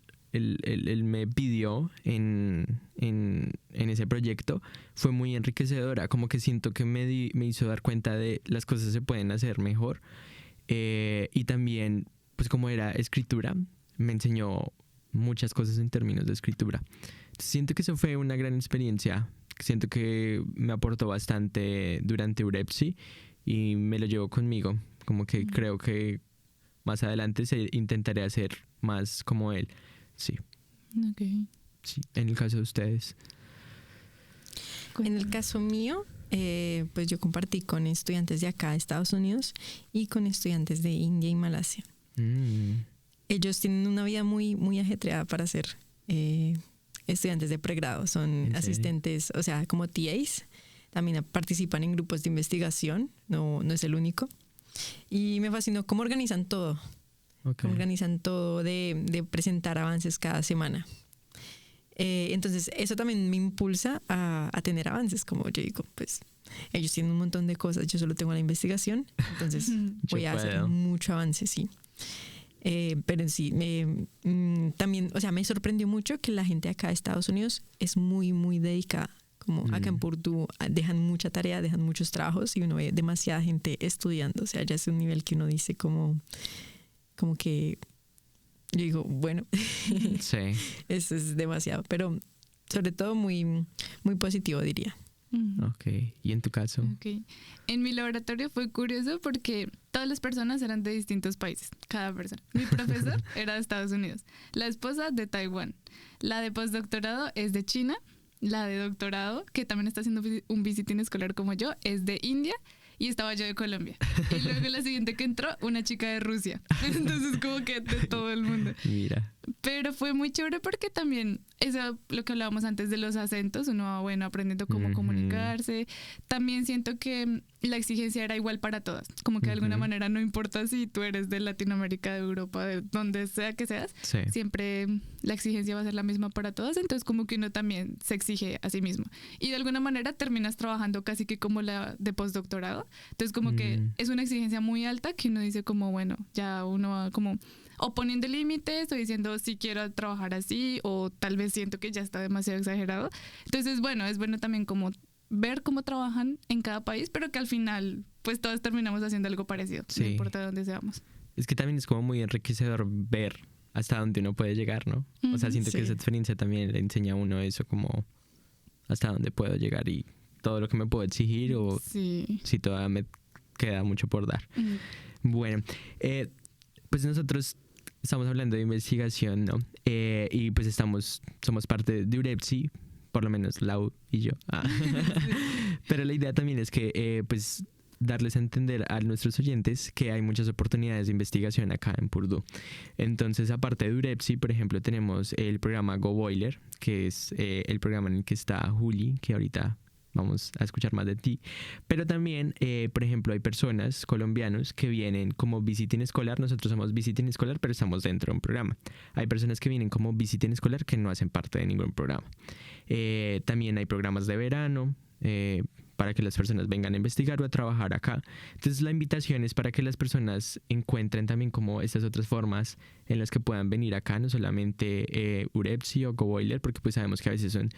me pidió en ese proyecto fue muy enriquecedora. Como que siento que me hizo dar cuenta de las cosas se pueden hacer mejor. Y también, pues como era escritura, me enseñó muchas cosas en términos de escritura. Entonces, siento que eso fue una gran experiencia. Siento que me aportó bastante durante UREPSI y me lo llevo conmigo. Como que creo que más adelante intentaré hacer más como él. Sí. Okay. Sí. En el caso de ustedes. En el caso mío, pues yo compartí con estudiantes de acá de Estados Unidos y con estudiantes de India y Malasia. Ellos tienen una vida muy, muy ajetreada para ser estudiantes de pregrado, son asistentes, o sea, como TAs, también participan en grupos de investigación, no es el único. Y me fascinó cómo organizan todo, cómo organizan todo de presentar avances cada semana. Entonces, eso también me impulsa a tener avances, como yo digo, pues ellos tienen un montón de cosas, yo solo tengo la investigación, entonces voy a hacer mucho avance, sí. Pero sí, también, o sea, me sorprendió mucho que la gente acá de Estados Unidos es muy, muy dedicada. Como acá en Purdue dejan mucha tarea, dejan muchos trabajos y uno ve demasiada gente estudiando. O sea, ya es un nivel que uno dice como que, yo digo, bueno, sí. Eso es demasiado. Pero sobre todo muy, muy positivo, diría. Ok, ¿y en tu caso? Okay. En mi laboratorio fue curioso porque todas las personas eran de distintos países, cada persona. Mi profesor era de Estados Unidos, la esposa de Taiwán, la de postdoctorado es de China, la de doctorado, que también está haciendo un visiting escolar como yo, es de India y estaba yo de Colombia. Y luego la siguiente que entró, una chica de Rusia. Entonces como que de todo el mundo. Mira. Pero fue muy chévere porque también, eso lo que hablábamos antes de los acentos, uno va, bueno, aprendiendo cómo comunicarse. También siento que la exigencia era igual para todas. Como que de alguna manera no importa si tú eres de Latinoamérica, de Europa, de donde sea que seas, sí, siempre la exigencia va a ser la misma para todas. Entonces como que uno también se exige a sí mismo. Y de alguna manera terminas trabajando casi que como la de postdoctorado. Entonces como que es una exigencia muy alta que uno dice como, bueno, ya uno va como o poniendo límites o diciendo si quiero trabajar así o tal vez siento que ya está demasiado exagerado. Entonces, bueno, es bueno también como ver cómo trabajan en cada país, pero que al final pues todos terminamos haciendo algo parecido, sí, no importa de dónde seamos. Es que también es como muy enriquecedor ver hasta dónde uno puede llegar, ¿no? O sea, siento que esa experiencia también le enseña a uno eso, como hasta dónde puedo llegar y todo lo que me puedo exigir o si todavía me queda mucho por dar. Bueno, pues nosotros estamos hablando de investigación, ¿no? Y pues somos parte de UREPSI, por lo menos Lau y yo. Pero la idea también es que pues darles a entender a nuestros oyentes que hay muchas oportunidades de investigación acá en Purdue. Entonces, aparte de UREPSI, por ejemplo, tenemos el programa Go Boiler, que es el programa en el que está Juli, que ahorita vamos a escuchar más de ti. Pero también, por ejemplo, hay personas colombianos que vienen como visiting escolar. Nosotros somos visiting escolar, pero estamos dentro de un programa. Hay personas que vienen como visiting escolar que no hacen parte de ningún programa. También hay programas de verano para que las personas vengan a investigar o a trabajar acá. Entonces la invitación es para que las personas encuentren también como estas otras formas en las que puedan venir acá, no solamente UREPSI o GoBoiler, porque pues sabemos que a veces son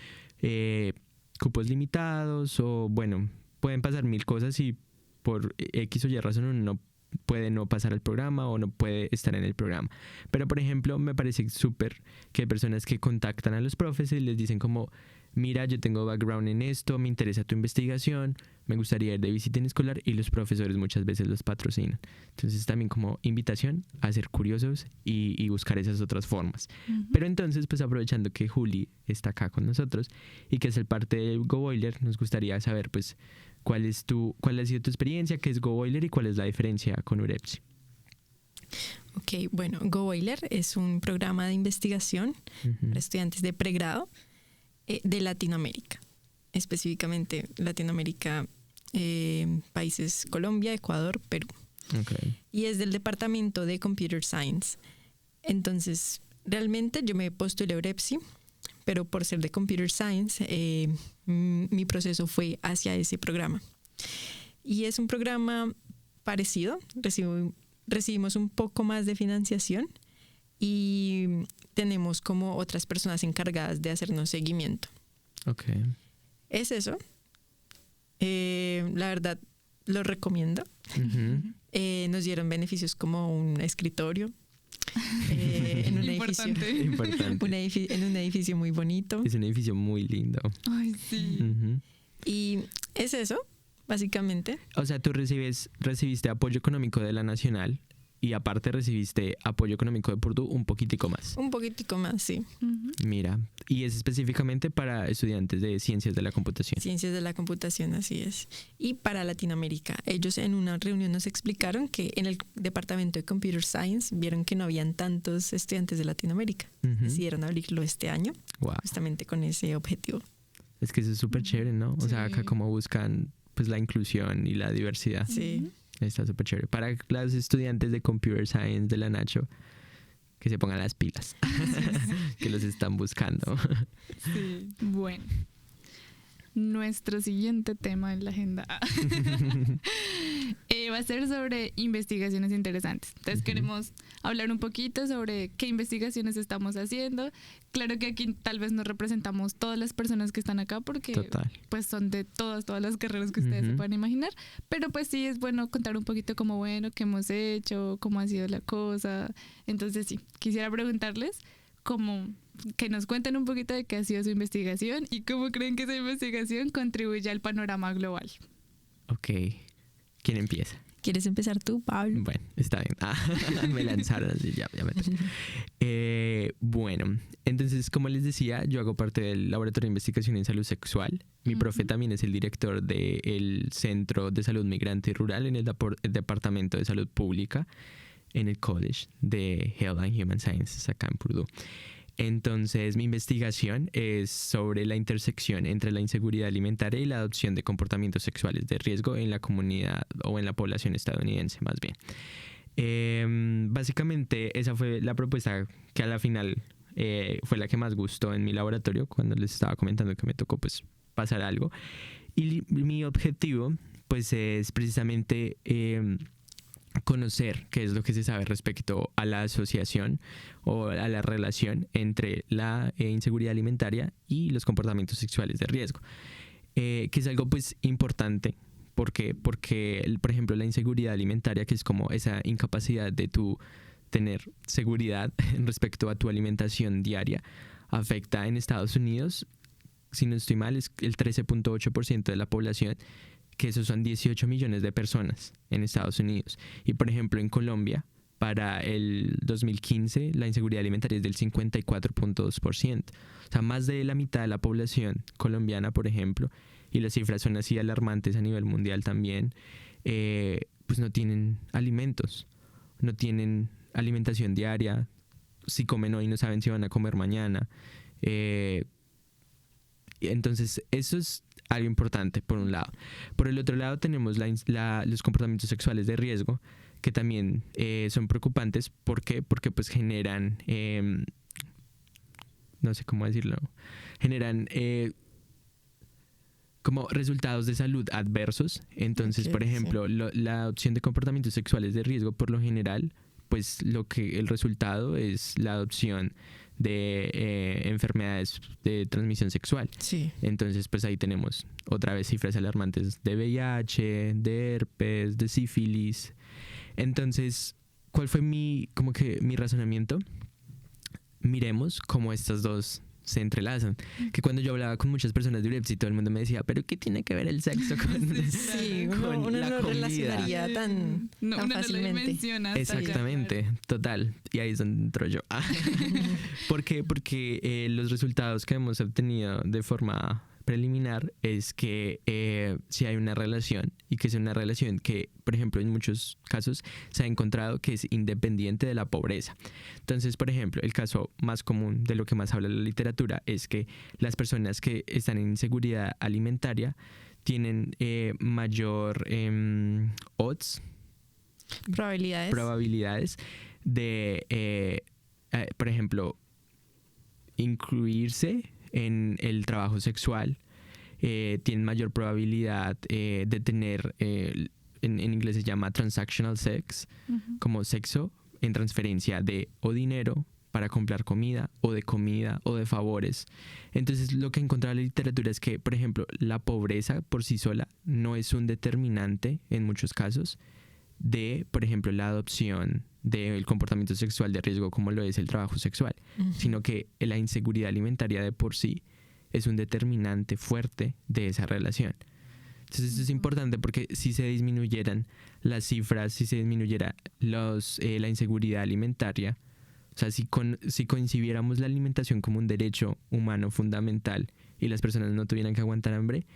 cupos limitados o bueno, pueden pasar mil cosas y por X o Y razón uno no puede no pasar al programa o no puede estar en el programa. Pero por ejemplo me parece súper que hay personas que contactan a los profes y les dicen como mira, yo tengo background en esto, me interesa tu investigación, me gustaría ir de visita en escolar, y los profesores muchas veces los patrocinan. Entonces también como invitación a ser curiosos y buscar esas otras formas. Pero entonces pues aprovechando que Juli está acá con nosotros y que es el parte de GoBoiler, nos gustaría saber pues cuál ha sido tu experiencia, qué es GoBoiler y cuál es la diferencia con UREPSI. Ok, bueno, GoBoiler es un programa de investigación para estudiantes de pregrado de Latinoamérica, específicamente Latinoamérica, países Colombia, Ecuador, Perú. Okay. Y es del departamento de Computer Science. Entonces, realmente yo me postulé a UREPSI, pero por ser de Computer Science, mi proceso fue hacia ese programa. Y es un programa parecido, recibimos un poco más de financiación y tenemos como otras personas encargadas de hacernos seguimiento. Okay. Es eso. La verdad, lo recomiendo. Nos dieron beneficios como un escritorio en un edificio, en un edificio muy bonito. Es un edificio muy lindo. Ay, sí. Y es eso, básicamente. O sea, tú recibiste apoyo económico de la Nacional y aparte recibiste apoyo económico de Purdue un poquitico más. Un poquitico más, sí. Mira, y es específicamente para estudiantes de Ciencias de la Computación. Ciencias de la Computación, así es. Y para Latinoamérica. Ellos en una reunión nos explicaron que en el departamento de Computer Science vieron que no habían tantos estudiantes de Latinoamérica. Decidieron abrirlo este año, justamente con ese objetivo. Es que eso es súper chévere, ¿no? O sea, acá como buscan pues la inclusión y la diversidad. Sí. Está súper chévere. Para los estudiantes de Computer Science de la Nacho, que se pongan las pilas, que los están buscando. Sí. Bueno, nuestro siguiente tema en la agenda va a ser sobre investigaciones interesantes. Entonces queremos hablar un poquito sobre qué investigaciones estamos haciendo. Claro que aquí tal vez no representamos todas las personas que están acá porque pues son de todas las carreras que ustedes se puedan imaginar, pero pues sí es bueno contar un poquito como bueno, qué hemos hecho, cómo ha sido la cosa. Entonces sí, quisiera preguntarles como que nos cuenten un poquito de qué ha sido su investigación y cómo creen que esa investigación contribuye al panorama global. Ok, ¿quién empieza? ¿Quieres empezar tú, Pablo? Bueno, está bien. Me lanzaron así, ya me bueno, entonces, como les decía, yo hago parte del Laboratorio de Investigación en Salud Sexual. Mi profe también es el director del Centro de Salud Migrante y Rural en el Departamento de Salud Pública en el College de Health and Human Sciences acá en Purdue. Entonces, mi investigación es sobre la intersección entre la inseguridad alimentaria y la adopción de comportamientos sexuales de riesgo en la comunidad o en la población estadounidense, más bien. Básicamente, esa fue la propuesta que a la final fue la que más gustó en mi laboratorio cuando les estaba comentando que me tocó pues pasar algo. Y mi objetivo pues es precisamente conocer qué es lo que se sabe respecto a la asociación o a la relación entre la inseguridad alimentaria y los comportamientos sexuales de riesgo, que es algo pues importante porque por ejemplo la inseguridad alimentaria, que es como esa incapacidad de tú tener seguridad respecto a tu alimentación diaria, afecta en Estados Unidos, si no estoy mal, es el 13.8% de la población, que esos son 18 millones de personas en Estados Unidos. Y por ejemplo en Colombia, para el 2015, la inseguridad alimentaria es del 54.2%. O sea, más de la mitad de la población colombiana, por ejemplo, y las cifras son así alarmantes a nivel mundial también, pues no tienen alimentos, no tienen alimentación diaria. Si comen hoy no saben si van a comer mañana. Entonces, eso es algo importante, por un lado. Por el otro lado, tenemos los comportamientos sexuales de riesgo, que también son preocupantes. ¿Por qué? Porque pues generan, no sé cómo decirlo, generan como resultados de salud adversos. Entonces, Ok, por ejemplo, la adopción de comportamientos sexuales de riesgo, por lo general, pues el resultado es la adopción de enfermedades de transmisión sexual. Sí. Entonces, pues ahí tenemos otra vez cifras alarmantes de VIH, de herpes, de sífilis. Entonces, ¿cuál fue mi razonamiento? Miremos cómo estas dos se entrelazan. Que cuando yo hablaba con muchas personas de UREPSI, todo el mundo me decía, ¿pero qué tiene que ver el sexo con, Sí, con uno la no comida? relacionaría tan No, uno no lo fácilmente. menciona hasta allá. Exactamente, total. Y ahí es donde entro yo. ¿Por qué? Porque los resultados que hemos obtenido de forma preliminar es que si hay una relación, y que es una relación que, por ejemplo, en muchos casos se ha encontrado que es independiente de la pobreza. Entonces, por ejemplo, el caso más común de lo que más habla la literatura es que las personas que están en inseguridad alimentaria tienen mayor odds, probabilidades de, por ejemplo, incluirse en el trabajo sexual, tienen mayor probabilidad de tener, en inglés se llama transactional sex, como sexo en transferencia de o dinero para comprar comida o de favores. Entonces, lo que encontraba la literatura es que, por ejemplo, la pobreza por sí sola no es un determinante en muchos casos de, por ejemplo, la adopción del comportamiento sexual de riesgo como lo es el trabajo sexual, sino que la inseguridad alimentaria de por sí es un determinante fuerte de esa relación. Entonces esto es importante porque si se disminuyeran las cifras, si se disminuyera la inseguridad alimentaria, o sea, si concibiéramos la alimentación como un derecho humano fundamental y las personas no tuvieran que aguantar hambre,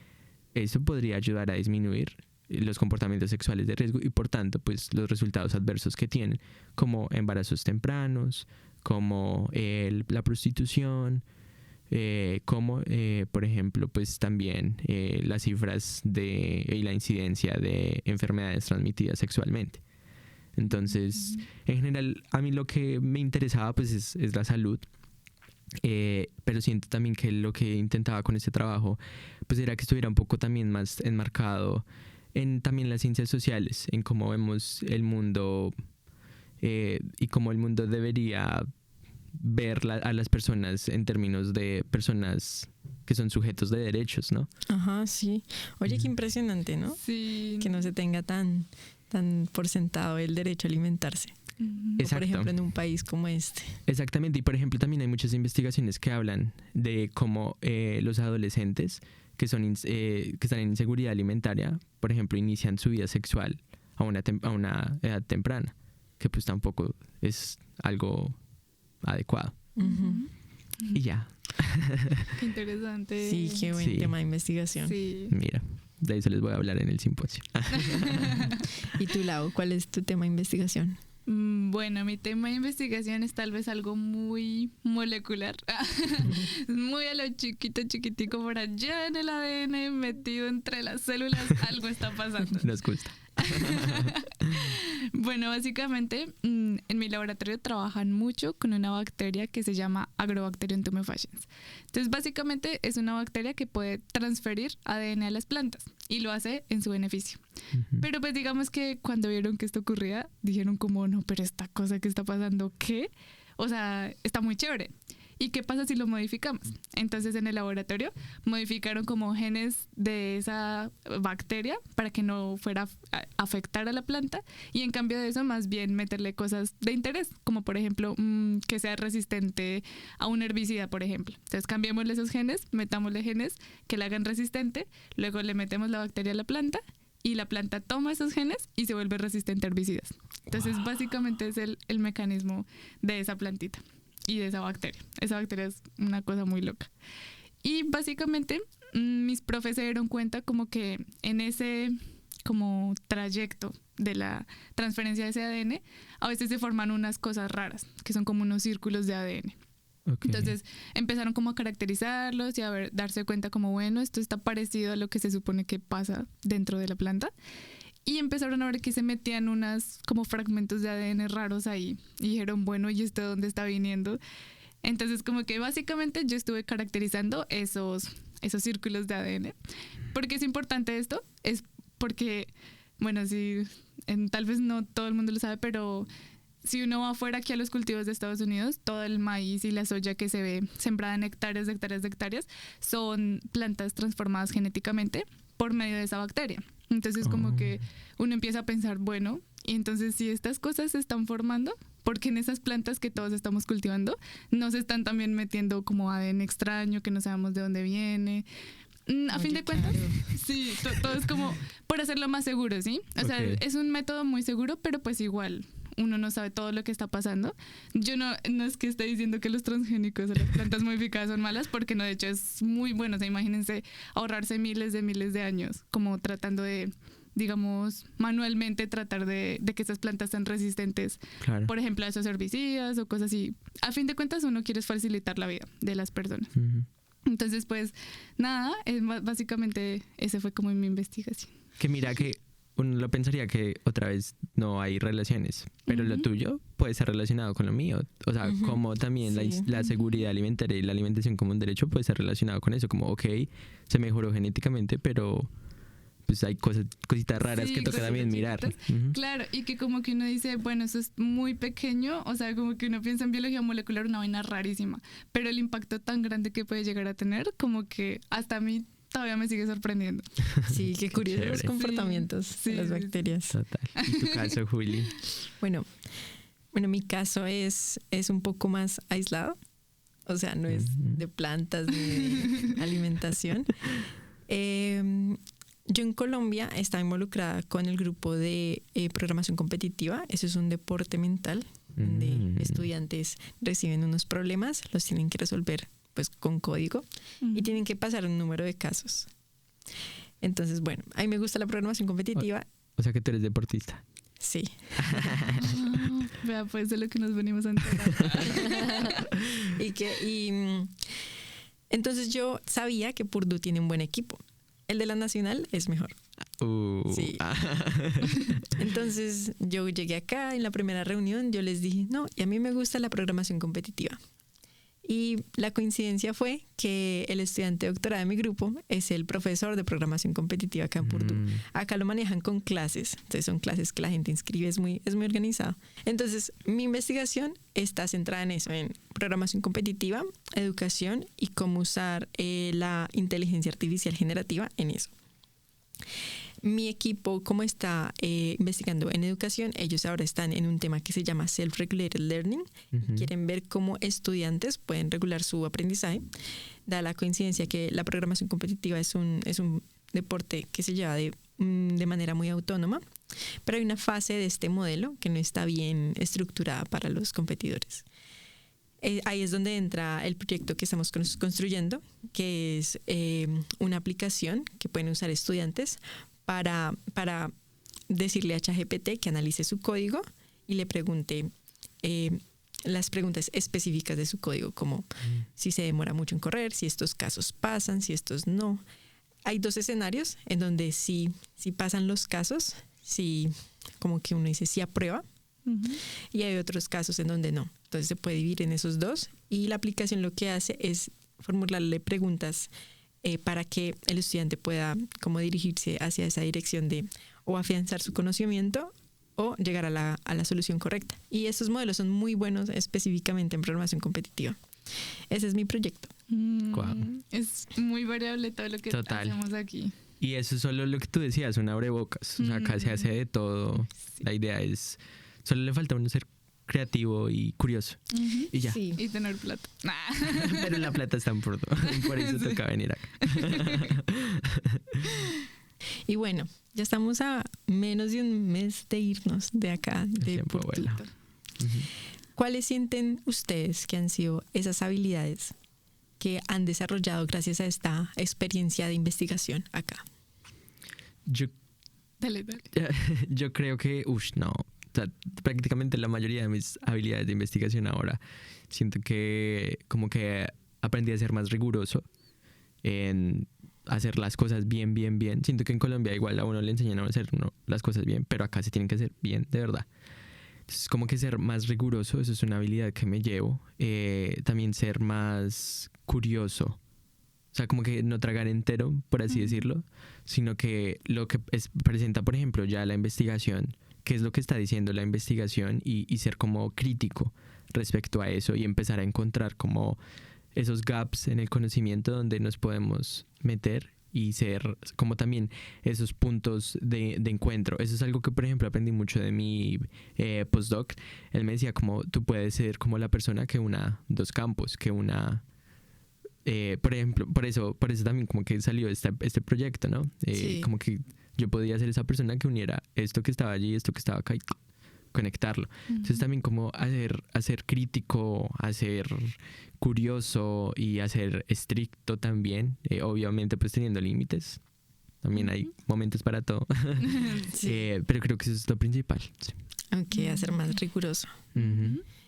eso podría ayudar a disminuir los comportamientos sexuales de riesgo y por tanto pues los resultados adversos que tienen, como embarazos tempranos, como la prostitución, como por ejemplo pues también las cifras y la incidencia de enfermedades transmitidas sexualmente. Entonces, en general, a mí lo que me interesaba pues es la salud. Pero siento también que lo que intentaba con este trabajo pues era que estuviera un poco también más enmarcado en también las ciencias sociales, en cómo vemos el mundo y cómo el mundo debería ver a las personas en términos de personas que son sujetos de derechos, ¿no? Ajá, sí. Oye, qué impresionante, ¿no? Sí. Que no se tenga tan por sentado el derecho a alimentarse. O, por ejemplo, en un país como este. Exactamente, y por ejemplo también hay muchas investigaciones que hablan de cómo los adolescentes que están en inseguridad alimentaria, por ejemplo, inician su vida sexual a una edad temprana, que pues tampoco es algo adecuado. Y ya. Qué interesante. Sí, qué buen tema de investigación. Sí. Mira, de eso les voy a hablar en el simposio. ¿Y tú, Lau, cuál es tu tema de investigación? Bueno, mi tema de investigación es tal vez algo muy molecular, muy a lo chiquitico por allá en el ADN, metido entre las células, algo está pasando. Nos gusta. Bueno, básicamente en mi laboratorio trabajan mucho con una bacteria que se llama Agrobacterium tumefaciens. Entonces, básicamente es una bacteria que puede transferir ADN a las plantas y lo hace en su beneficio. Pero pues digamos que cuando vieron que esto ocurría, dijeron como, no, pero esta cosa que está pasando, ¿qué? O sea, está muy chévere. ¿Y qué pasa si lo modificamos? Entonces en el laboratorio modificaron como genes de esa bacteria para que no fuera a afectar a la planta y en cambio de eso más bien meterle cosas de interés, como por ejemplo que sea resistente a un herbicida, por ejemplo. Entonces cambiémosle esos genes, metámosle genes que la hagan resistente, luego le metemos la bacteria a la planta y la planta toma esos genes y se vuelve resistente a herbicidas. Entonces básicamente es el mecanismo de esa plantita y de esa bacteria. Esa bacteria es una cosa muy loca. Y básicamente mis profes se dieron cuenta como que en ese como trayecto de la transferencia de ese ADN, a veces se forman unas cosas raras, que son como unos círculos de ADN. Okay. Entonces empezaron como a caracterizarlos y a darse cuenta como, bueno, esto está parecido a lo que se supone que pasa dentro de la planta. Y empezaron a ver que se metían unas como fragmentos de ADN raros ahí. Y dijeron, bueno, ¿y esto de dónde está viniendo? Entonces como que básicamente yo estuve caracterizando esos esos círculos de ADN. ¿Por qué es importante esto? Es porque, bueno, sí, tal vez no todo el mundo lo sabe, pero si uno va afuera aquí a los cultivos de Estados Unidos, todo el maíz y la soya que se ve sembrada en hectáreas de hectáreas de hectáreas son plantas transformadas genéticamente por medio de esa bacteria. Entonces como que uno empieza a pensar, bueno, y entonces si estas cosas se están formando, ¿por qué en esas plantas que todos estamos cultivando no se están también metiendo como ADN extraño que no sabemos de dónde viene? A fin de cuentas, sí, todo es como por hacerlo más seguro, ¿sí? O sea, es un método muy seguro, pero pues igual uno no sabe todo lo que está pasando. Yo no es que esté diciendo que los transgénicos o las plantas modificadas son malas, porque no, de hecho es muy bueno. O sea, imagínense ahorrarse miles de años como tratando de, digamos, manualmente tratar de que esas plantas sean resistentes, claro, por ejemplo, a esos herbicidas o cosas así. A fin de cuentas, uno quiere facilitar la vida de las personas. Entonces, pues, nada, básicamente ese fue como mi investigación. Que mira que uno lo pensaría que otra vez no hay relaciones, pero lo tuyo puede ser relacionado con lo mío. O sea, como también la seguridad alimentaria y la alimentación como un derecho puede ser relacionado con eso. Como, ok, se mejoró genéticamente, pero pues hay cositas raras que toca también mirar. Claro, y que como que uno dice, bueno, eso es muy pequeño, o sea, como que uno piensa en biología molecular, una vaina rarísima, pero el impacto tan grande que puede llegar a tener, como que hasta a mí todavía me sigue sorprendiendo. Sí, qué curiosos los comportamientos de las bacterias. Total. ¿Y tu caso, Juli? Bueno, mi caso es un poco más aislado, o sea, no es de plantas ni de alimentación. Yo en Colombia estaba involucrada con el grupo de programación competitiva. Eso es un deporte mental donde estudiantes reciben unos problemas, los tienen que resolver pues con código y tienen que pasar un número de casos. Entonces, bueno, a mí me gusta la programación competitiva. O sea que tú eres deportista. Sí. Vea, pues de lo que nos venimos a enterar. Entonces yo sabía que Purdue tiene un buen equipo. El de la Nacional es mejor. Sí. Entonces yo llegué acá en la primera reunión, yo les dije, no, y a mí me gusta la programación competitiva. Y la coincidencia fue que el estudiante de doctorado de mi grupo es el profesor de programación competitiva acá en Purdue. Acá lo manejan con clases, entonces son clases que la gente inscribe, es muy organizado. Entonces mi investigación está centrada en eso, en programación competitiva, educación y cómo usar la inteligencia artificial generativa en eso. Mi equipo, como está investigando en educación, ellos ahora están en un tema que se llama Self-Regulated Learning. Quieren ver cómo estudiantes pueden regular su aprendizaje. Da la coincidencia que la programación competitiva es un deporte que se lleva de manera muy autónoma, pero hay una fase de este modelo que no está bien estructurada para los competidores. Ahí es donde entra el proyecto que estamos construyendo, que es una aplicación que pueden usar estudiantes para decirle a ChatGPT que analice su código y le pregunte las preguntas específicas de su código, como si se demora mucho en correr, si estos casos pasan, si estos no. Hay dos escenarios en donde si pasan los casos, si como que uno dice sí aprueba, y hay otros casos en donde no. Entonces se puede dividir en esos dos y la aplicación lo que hace es formularle preguntas para que el estudiante pueda como dirigirse hacia esa dirección de o afianzar su conocimiento o llegar a la solución correcta. Y estos modelos son muy buenos específicamente en programación competitiva. Ese es mi proyecto. Wow. Es muy variable todo lo que hacemos aquí. Y eso es solo lo que tú decías, un abrebocas. O sea, acá se hace de todo. Sí. La idea es, solo le falta a uno ser creativo y curioso. Y ya. Sí. Y tener plata. Pero la plata está en Purdue. Por eso toca venir acá. Y bueno, ya estamos a menos de un mes de irnos de acá, de Purdue. ¿Cuáles sienten ustedes que han sido esas habilidades que han desarrollado gracias a esta experiencia de investigación acá? Dale. Yo creo que, no. O sea, prácticamente la mayoría de mis habilidades de investigación ahora siento que como que aprendí a ser más riguroso en hacer las cosas bien. Siento que en Colombia igual a uno le enseñan a hacer las cosas bien, pero acá se tienen que hacer bien, de verdad. Entonces como que ser más riguroso, eso es una habilidad que me llevo. También ser más curioso O sea, como que no tragar entero, por así decirlo, sino que lo que presenta, por ejemplo, ya la investigación, qué es lo que está diciendo la investigación y ser como crítico respecto a eso y empezar a encontrar como esos gaps en el conocimiento donde nos podemos meter y ser como también esos puntos de encuentro. Eso es algo que, por ejemplo, aprendí mucho de mi postdoc. Él me decía como tú puedes ser como la persona que una dos campos, que una... por ejemplo, por eso también como que salió este proyecto, ¿no? Sí. Como que yo podía ser esa persona que uniera esto que estaba allí, esto que estaba acá y conectarlo. Entonces también como hacer crítico, hacer curioso y hacer estricto también, obviamente pues teniendo límites. También hay momentos para todo. Pero creo que eso es lo principal. Sí. Aunque hacer más riguroso.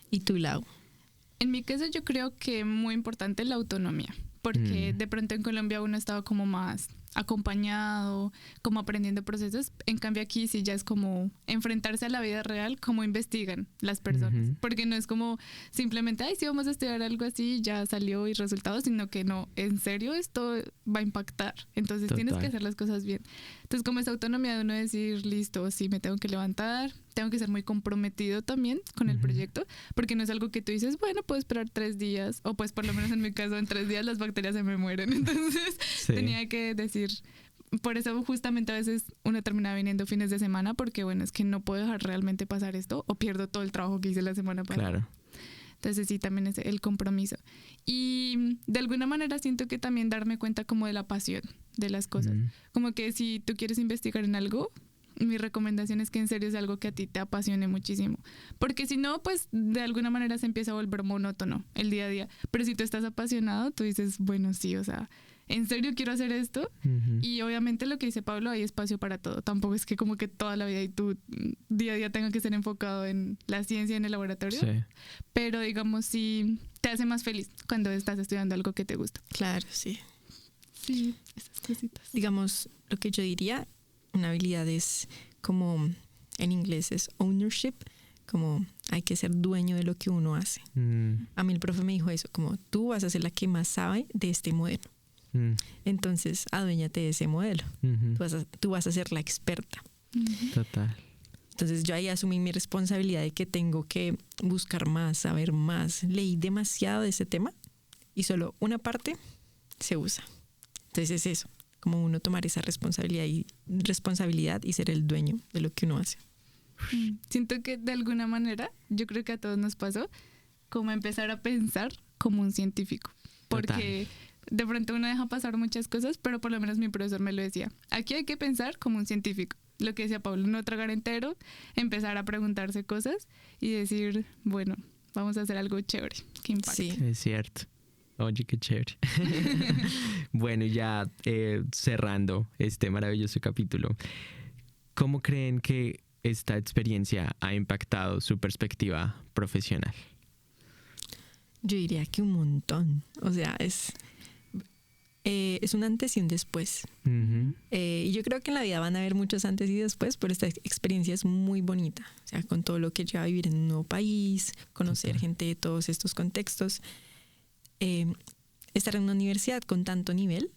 ¿Y tú, Lau? En mi caso yo creo que muy importante la autonomía, porque de pronto en Colombia uno estaba como más acompañado, como aprendiendo procesos. En cambio aquí sí ya es como enfrentarse a la vida real, como investigan las personas, porque no es como simplemente, ay, sí vamos a estudiar algo así, ya salió y resultados, sino que no, en serio esto va a impactar, entonces tienes que hacer las cosas bien. Entonces como esa autonomía de uno decir, listo, sí me tengo que levantar, tengo que ser muy comprometido también con el proyecto, porque no es algo que tú dices, bueno, puedo esperar 3 días, o pues por lo menos en mi caso en 3 días las bacterias se me mueren, entonces tenía que decir, por eso justamente a veces uno termina viniendo fines de semana, porque bueno, es que no puedo dejar realmente pasar esto, o pierdo todo el trabajo que hice la semana pasada. Claro. Entonces sí, también es el compromiso. Y de alguna manera siento que también darme cuenta como de la pasión de las cosas. Como que si tú quieres investigar en algo, mi recomendación es que en serio es algo que a ti te apasione muchísimo. Porque si no, pues de alguna manera se empieza a volver monótono el día a día. Pero si tú estás apasionado, tú dices, bueno, sí, o sea, en serio quiero hacer esto. Y obviamente lo que dice Pablo, hay espacio para todo. Tampoco es que como que toda la vida y tú día a día tengas que ser enfocado en la ciencia, en el laboratorio. Sí. Pero digamos, sí te hace más feliz cuando estás estudiando algo que te gusta. Claro, sí. Sí, esas cositas. Digamos, lo que yo diría, una habilidad es como, en inglés es ownership, como hay que ser dueño de lo que uno hace. A mí el profe me dijo eso, como tú vas a ser la que más sabe de este modelo. Entonces, aduéñate de ese modelo. Tú vas a ser la experta. Total. Entonces yo ahí asumí mi responsabilidad de que tengo que buscar más, saber más. Leí demasiado de ese tema y solo una parte se usa. Entonces es eso, como uno tomar esa responsabilidad y ser el dueño de lo que uno hace. Siento que de alguna manera, yo creo que a todos nos pasó, como empezar a pensar como un científico. Porque de pronto uno deja pasar muchas cosas, pero por lo menos mi profesor me lo decía. Aquí hay que pensar como un científico. Lo que decía Pablo, no tragar entero, empezar a preguntarse cosas y decir, bueno, vamos a hacer algo chévere, que impacte. Sí. Es cierto. Oye, qué chévere. Bueno, ya cerrando este maravilloso capítulo, ¿cómo creen que esta experiencia ha impactado su perspectiva profesional? Yo diría que un montón. O sea, es un antes y un después. Y yo creo que en la vida van a haber muchos antes y después, pero esta experiencia es muy bonita. O sea, con todo lo que lleva a vivir en un nuevo país, conocer gente de todos estos contextos. Estar en una universidad con tanto nivel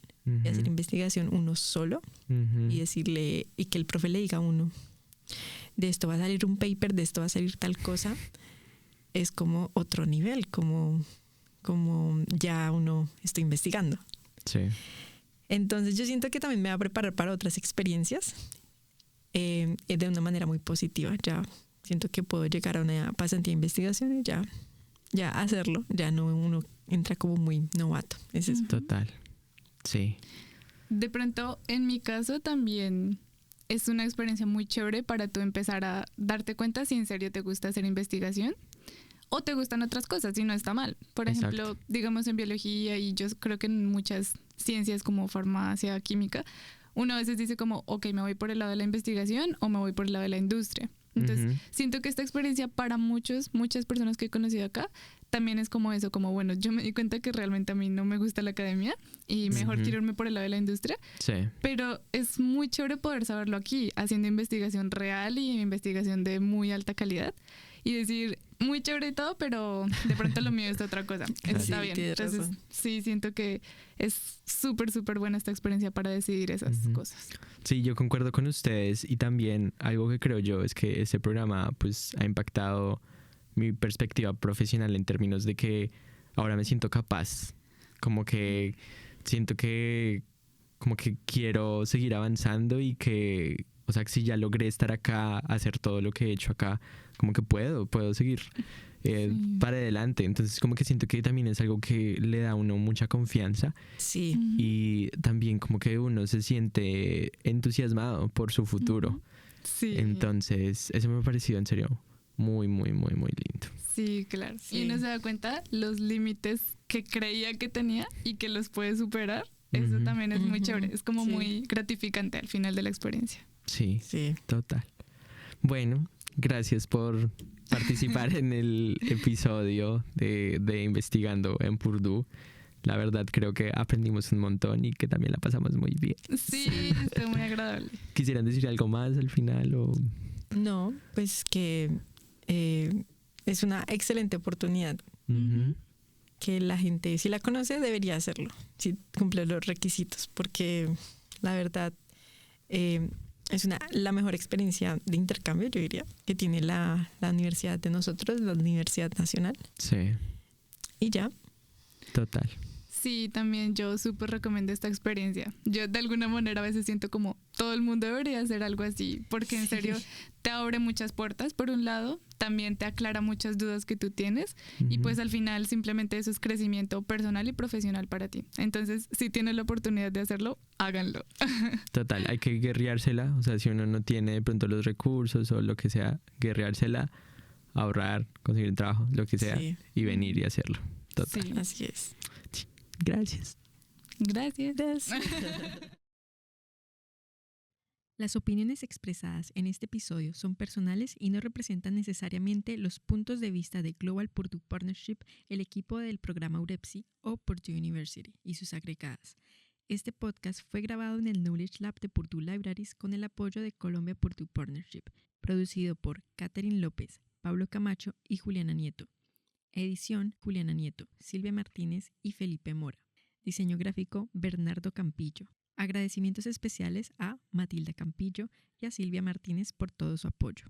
y hacer investigación uno solo y decirle, y que el profe le diga a uno, de esto va a salir un paper, de esto va a salir tal cosa, es como otro nivel, como ya uno está investigando. Sí. Entonces yo siento que también me va a preparar para otras experiencias de una manera muy positiva. Ya siento que puedo llegar a una pasantía de investigación y ya hacerlo. Ya no uno entra como muy novato. Es eso. Total. Sí. De pronto, en mi caso también es una experiencia muy chévere para tú empezar a darte cuenta si en serio te gusta hacer investigación o te gustan otras cosas y no está mal. Por ejemplo, digamos en biología y yo creo que en muchas ciencias como farmacia, química, uno a veces dice como, ok, me voy por el lado de la investigación o me voy por el lado de la industria. Entonces, siento que esta experiencia para muchas personas que he conocido acá, también es como eso, como bueno, yo me di cuenta que realmente a mí no me gusta la academia y mejor quiero irme por el lado de la industria. Sí. Pero es muy chévere poder saberlo aquí, haciendo investigación real y investigación de muy alta calidad. y decir, muy chévere y todo, pero de pronto lo mío es otra cosa. Eso está Sí, bien. tienes Entonces, razón. sí, siento que es súper, súper buena esta experiencia para decidir esas cosas. Sí, yo concuerdo con ustedes y también algo que creo yo es que este programa pues ha impactado mi perspectiva profesional en términos de que ahora me siento capaz, como que siento que como que quiero seguir avanzando y que, o sea, que si ya logré estar acá, hacer todo lo que he hecho acá, como que puedo seguir para adelante. Entonces como que siento que también es algo que le da a uno mucha confianza Sí, y también como que uno se siente entusiasmado por su futuro. Sí. Entonces eso me ha parecido en serio muy, muy, muy, muy lindo. Sí, claro. Sí. Y uno se da cuenta los límites que creía que tenía y que los puede superar. Eso Ujú. también es muy Ujú. chévere. Es como Sí. muy gratificante al final de la experiencia. Sí, sí. total. Bueno, gracias por participar en el episodio de Investigando en Purdue. La verdad creo que aprendimos un montón y que también la pasamos muy bien. Sí, está muy agradable. ¿Quisieran decir algo más al final? O... No, pues que es una excelente oportunidad. Ujú. Que la gente, si la conoce, debería hacerlo, si cumple los requisitos, porque la verdad es la mejor experiencia de intercambio, yo diría, que tiene la universidad de nosotros, la Universidad Nacional. Sí, Y ya, total. Sí, también yo súper recomiendo esta experiencia. Yo de alguna manera a veces siento como todo el mundo debería hacer algo así, porque en Sí. serio te abre muchas puertas por un lado, también te aclara muchas dudas que tú tienes y Ujú. pues al final simplemente eso es crecimiento personal y profesional para ti. Entonces, si tienes la oportunidad de hacerlo, háganlo. Total, hay que guerreársela, o sea, si uno no tiene de pronto los recursos o lo que sea, guerreársela, ahorrar, conseguir un trabajo, lo que sea, Sí. y venir y hacerlo. Total. Sí. así es. Gracias. Gracias. Las opiniones expresadas en este episodio son personales y no representan necesariamente los puntos de vista de Global Purdue Partnership, el equipo del programa UREPSI o Purdue University y sus agregadas. Este podcast fue grabado en el Knowledge Lab de Purdue Libraries con el apoyo de Columbia Purdue Partnership, producido por Catherine López, Pablo Camacho y Juliana Nieto. Edición: Juliana Nieto, Silvia Martínez y Felipe Mora. Diseño gráfico: Bernardo Campillo. Agradecimientos especiales a Matilda Campillo y a Silvia Martínez por todo su apoyo.